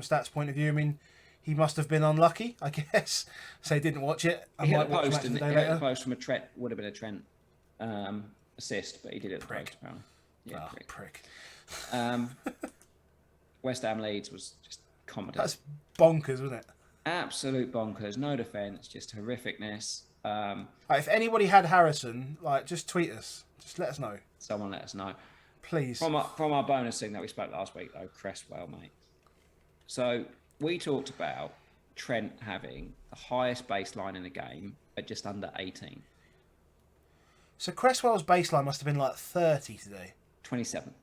stats point of view. I mean, he must have been unlucky, I guess. So he didn't watch it. He hit a post from a Trent, would have been a Trent assist, but he did it at the post apparently. Yeah, prick. West Ham Leeds was just comedy. That's bonkers, wasn't it? Absolute bonkers. No defence, just horrificness. If anybody had Harrison, like, just tweet us. Just let us know. Someone let us know. Please. From our bonus thing that we spoke last week, though, Cresswell, mate. So we talked about Trent having the highest baseline in the game at just under 18. So Cresswell's baseline must have been like 30 today. 27.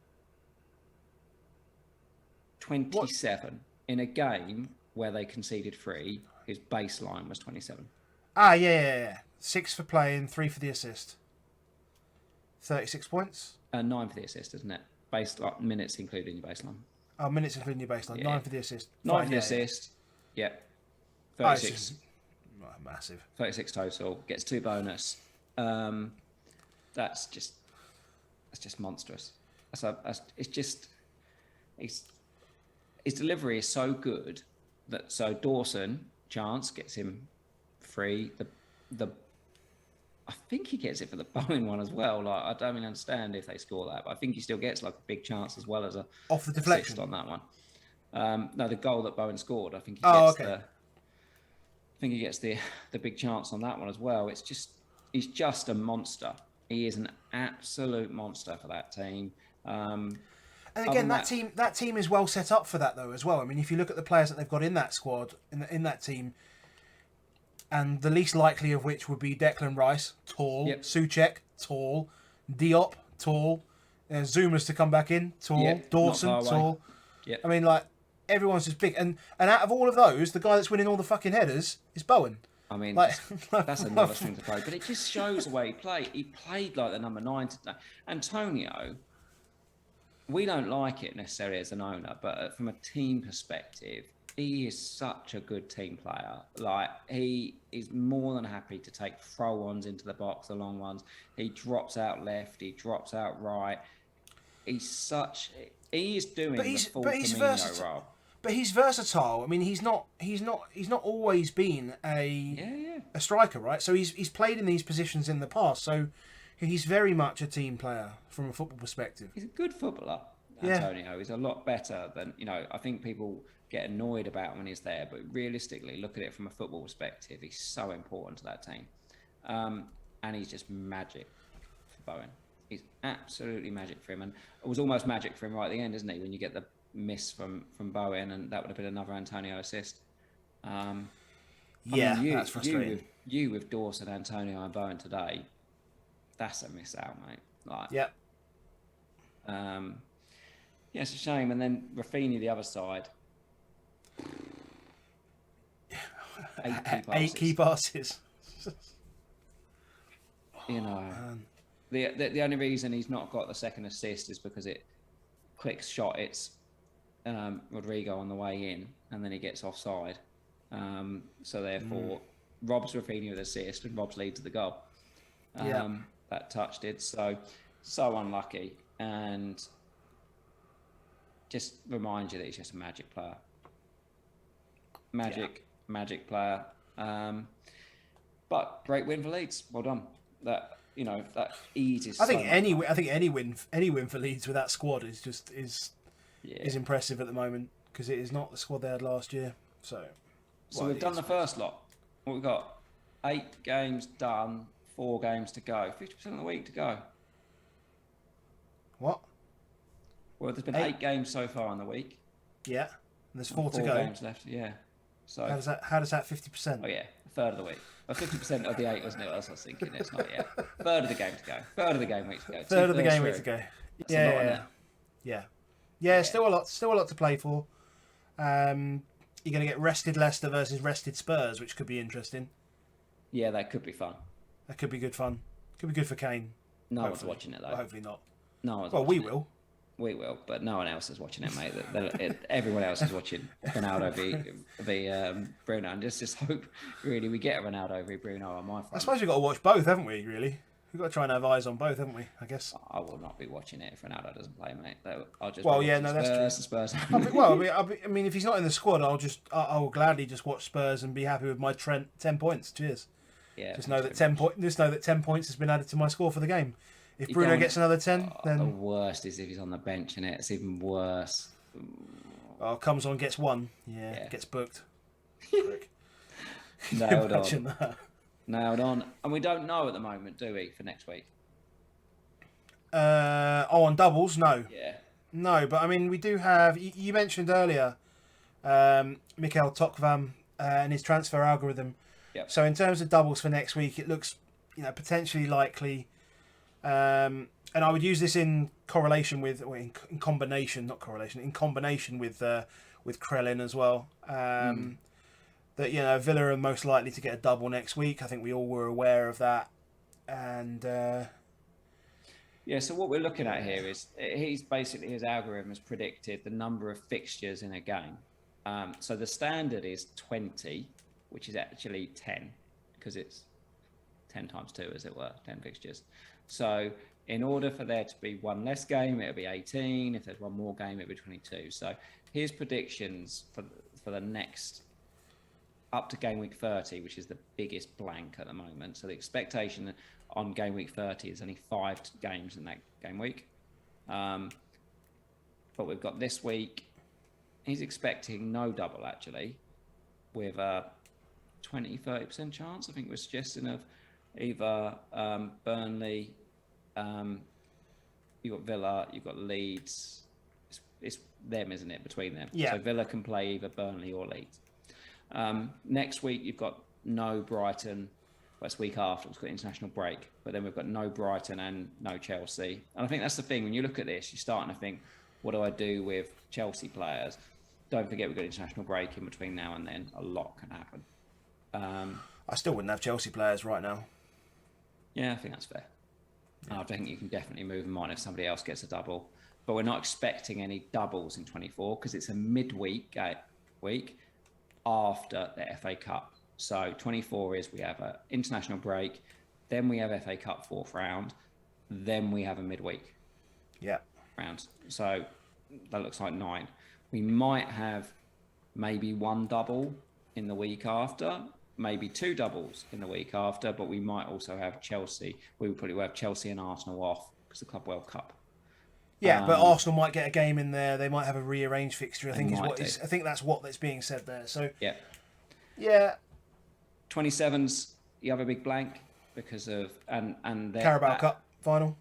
27. What? In a game where they conceded 3, his baseline was 27. Yeah. 6 for playing, 3 for the assist. 36 points? 9 for the assist, isn't it? Minutes including your baseline. Oh, minutes including your baseline. Yeah. 9 for the assist. 9 for the assist. Yeah. 36. Massive. 36 total. Gets 2 bonus. That's just monstrous. His delivery is so good that Dawson chance gets him free. I think he gets it for the Bowen one as well. Like, I don't really understand if they score that, but I think he still gets like a big chance as well as a off the deflection on that one. No, the goal that Bowen scored. I think he gets the big chance on that one as well. He's just a monster. He is an absolute monster for that team. And again, that team is well set up for that though as well. I mean, if you look at the players that they've got in that squad, in that team, and the least likely of which would be Declan Rice, tall, yep. Souček, tall, Diop, tall, Zuma's to come back in, tall, yep. Dawson, tall. Yep. I mean, like, everyone's just big. And out of all of those, the guy that's winning all the fucking headers is Bowen. I mean, like, that's another thing to play. But it just shows the way he played. He played like the number 9 today. Antonio, we don't like it necessarily as an owner, but from a team perspective, he is such a good team player. Like, he is more than happy to take throw-ons into the box, the long ones. He drops out left. He drops out right. He is doing the full Firmino role. But he's versatile. I mean, he's not always been a striker, right? So he's played in these positions in the past. So he's very much a team player from a football perspective. He's a good footballer, Antonio. Yeah. He's a lot better than, I think people get annoyed about him when he's there, but realistically, look at it from a football perspective. He's so important to that team. And he's just magic for Bowen. He's absolutely magic for him. And it was almost magic for him right at the end, isn't he? When you get the miss from Bowen, and that would have been another Antonio assist. That's frustrating. You with Dawson, Antonio, and Bowen today, that's a miss out, mate. Like, yeah. It's a shame. And then Rafinha the other side. 8 key passes. The only reason he's not got the second assist is because it clicks shot. It's Rodrigo on the way in, and then he gets offside. So therefore, Rob's Rafinha with assist, and Rob's lead to the goal. That touch did so unlucky, and just reminds you that he's just a magic player. Magic player. But great win for Leeds. Well done. That eases. I think any win for Leeds with that squad is impressive at the moment, because it is not the squad they had last year. So we've done the first lot. What we've got 8 games done, 4 games to go, 50% of the week to go. What? Well, there's been 8 games so far in the week. Yeah, and there's 4 to go. 4 games left. Yeah. So how does that 50%? Oh yeah, a third of the week. Well, 50% of the 8, wasn't it? That's what I was thinking. It's not yet. Third of the game to go. Third of the game week to go. Third of the game week to go. Yeah. Still a lot to play for. You're going to get rested Leicester versus rested Spurs, which could be interesting. Yeah, that could be fun. That could be good fun. Could be good for Kane. No one's watching it though. Well, hopefully not. No one's. Well, we will. We will, but no one else is watching it, mate. Everyone else is watching Ronaldo v Bruno, and just hope really we get a Ronaldo v Bruno on my front. I suppose we've got to watch both, haven't we? Really, we've got to try and have eyes on both, haven't we? I guess. I will not be watching it if Ronaldo doesn't play, mate. I'll just. That's true. Spurs. I mean, if he's not in the squad, I'll gladly just watch Spurs and be happy with my 10 points. Cheers. Yeah. Just know that 10 points has been added to my score for the game. If Bruno gets another 10, then... The worst is if he's on the bench, and it's even worse. Comes on, gets 1. Yeah. Gets booked. Nailed on. That. nailed on. And we don't know at the moment, do we, for next week? On doubles, no. Yeah. No, but I mean, we do have. You mentioned earlier Mikhail Tokvam and his transfer algorithm. Yep. So in terms of doubles for next week, it looks potentially likely. And I would use this in correlation with, or in combination, not correlation, in combination with Krellin as well. That Villa are most likely to get a double next week. I think we all were aware of that, and yeah. So what we're looking at here is he's basically, his algorithm has predicted the number of fixtures in a game. So the standard is 20, which is actually 10 because it's 10 times 2, as it were, 10 fixtures. So in order for there to be one less game, it'll be 18. If there's one more game, it'll be 22. So his predictions for the next up to game week 30, which is the biggest blank at the moment. So the expectation on game week 30 is only 5 games in that game week. But we've got this week. He's expecting no double, actually, with a 20-30% chance. I think we're suggesting of either Burnley, you've got Villa, you've got Leeds. It's them, isn't it, between them? Yeah. So Villa can play either Burnley or Leeds. Next week, you've got no Brighton. Well, it's week after, it's got international break. But then we've got no Brighton and no Chelsea. And I think that's the thing. When you look at this, you're starting to think, what do I do with Chelsea players? Don't forget we've got international break in between now and then. A lot can happen. I still wouldn't have Chelsea players right now. Yeah, I think that's fair. Yeah. I think you can definitely move them on if somebody else gets a double. But we're not expecting any doubles in 24 because it's a midweek week after the FA Cup. So 24 is we have an international break, then we have FA Cup 4th round, then we have a midweek round. So that looks like 9. We might have maybe one double in the week after, maybe 2 doubles in the week after, but we might also have Chelsea. We would probably have Chelsea and Arsenal off because the Club World Cup. Yeah, but Arsenal might get a game in there. They might have a rearranged fixture. I think I think that's what's being said there. So yeah. 27s, you have a big blank because of and Carabao Cup final,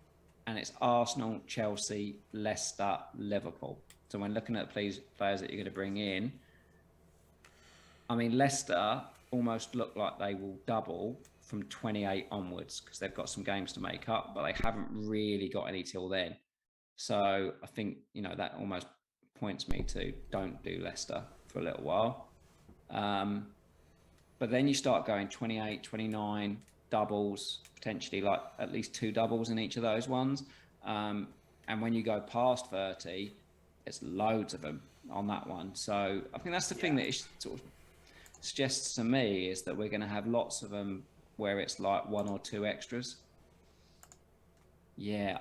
and it's Arsenal, Chelsea, Leicester, Liverpool. So when looking at the players that you're going to bring in, I mean, Leicester almost look like they will double from 28 onwards because they've got some games to make up, but they haven't really got any till then. So I think, that almost points me to don't do Leicester for a little while. But then you start going 28, 29, doubles, potentially like at least 2 doubles in each of those ones. And when you go past 30, there's loads of them on that one. So I think that's the thing that it sort of suggests to me is that we're going to have lots of them where it's like 1 or 2 extras. Yeah,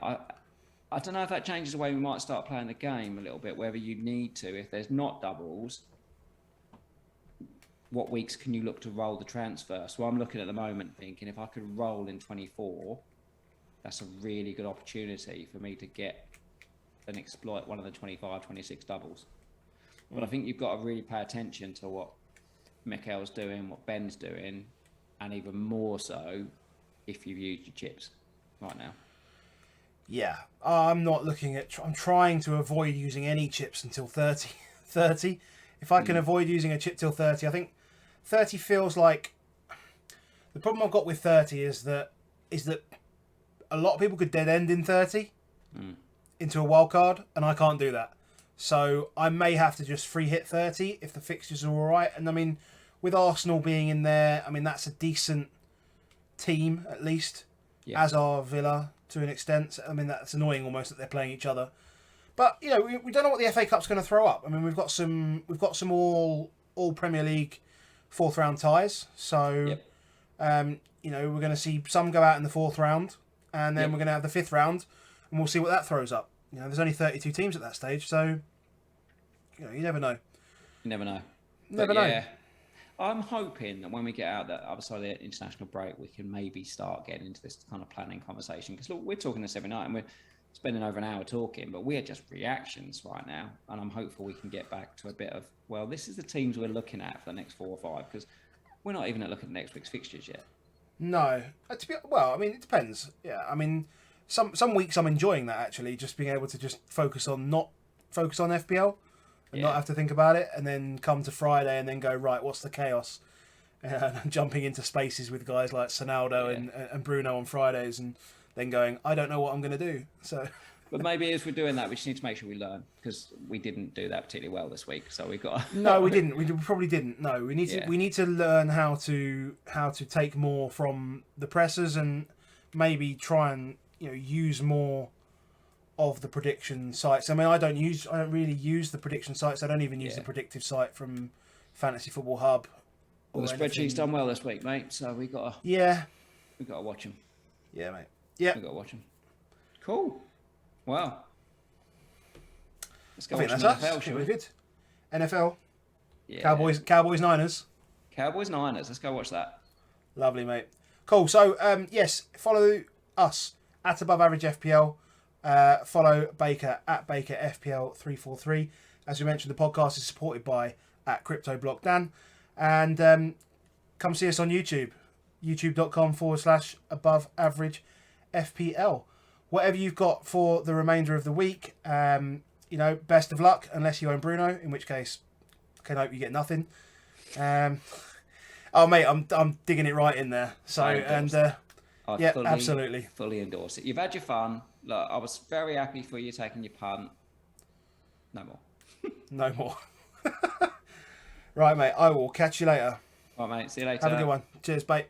I don't know if that changes the way we might start playing the game a little bit, whether you need to. If there's not doubles, what weeks can you look to roll the transfer? So I'm looking at the moment thinking if I could roll in 24, that's a really good opportunity for me to get and exploit one of the 25, 26 doubles. But I think you've got to really pay attention to what Mikhail's doing, what Ben's doing, and even more so if you've used your chips right now. Yeah, I'm not looking at. I'm trying to avoid using any chips until 30. 30. If I can avoid using a chip till 30, I think 30 feels like the problem I've got with 30 is that a lot of people could dead end in 30 into a wild card, and I can't do that. So I may have to just free hit 30 if the fixtures are all right. And I mean, with Arsenal being in there, I mean that's a decent team at least, as are Villa to an extent. I mean that's annoying almost that they're playing each other. But we don't know what the FA Cup's going to throw up. I mean we've got some all Premier League 4th round ties. So we're going to see some go out in the 4th round, and then we're going to have the 5th round, and we'll see what that throws up. There's only 32 teams at that stage, so you never know. You never know. Never know. I'm hoping that when we get out the other side of the international break, we can maybe start getting into this kind of planning conversation. Because look, we're talking this every night, and we're spending over an hour talking, but we're just reactions right now. And I'm hopeful we can get back to a bit of, well, this is the teams we're looking at for the next 4 or 5, because we're not even looking at next week's fixtures yet. No, well, I mean, it depends. Yeah, I mean, some weeks I'm enjoying that actually, just being able to just not focus on FPL and not have to think about it, and then come to Friday and then go right. What's the chaos? And jumping into spaces with guys like Ronaldo and Bruno on Fridays, and then going, I don't know what I'm going to do. So. But maybe as we're doing that, we just need to make sure we learn, because we didn't do that particularly well this week. So we got. No, we didn't. We probably didn't. No, we need to learn how to take more from the pressers, and maybe try and use more of the prediction sites. I mean, I don't really use the prediction sites. I don't even use the predictive site from Fantasy Football Hub. Well, the spreadsheet's done well this week, mate. So we got to watch them. Yeah, mate. Yeah, we got to watch them. Cool. Wow. Let's go I watch think some that's NFL, us. shall we? Good. NFL. Yeah. Cowboys, Niners. Niners. Let's go watch that. Lovely, mate. Cool. So, yes, follow us at Above Average FPL. Follow Baker at Baker FPL 343. As we mentioned, the podcast is supported by at CryptoBlockDan. And come see us on YouTube. youtube.com/Above Average FPL. Whatever you've got for the remainder of the week, best of luck, unless you own Bruno, in which case, I can hope you get nothing. Oh, mate, I'm digging it right in there. So, absolutely. Fully endorse it. You've had your fun. Look, I was very happy for you taking your punt. No more. No more. Right, mate, I will catch you later. All right, mate. See you later. Have a good one. Cheers, mate.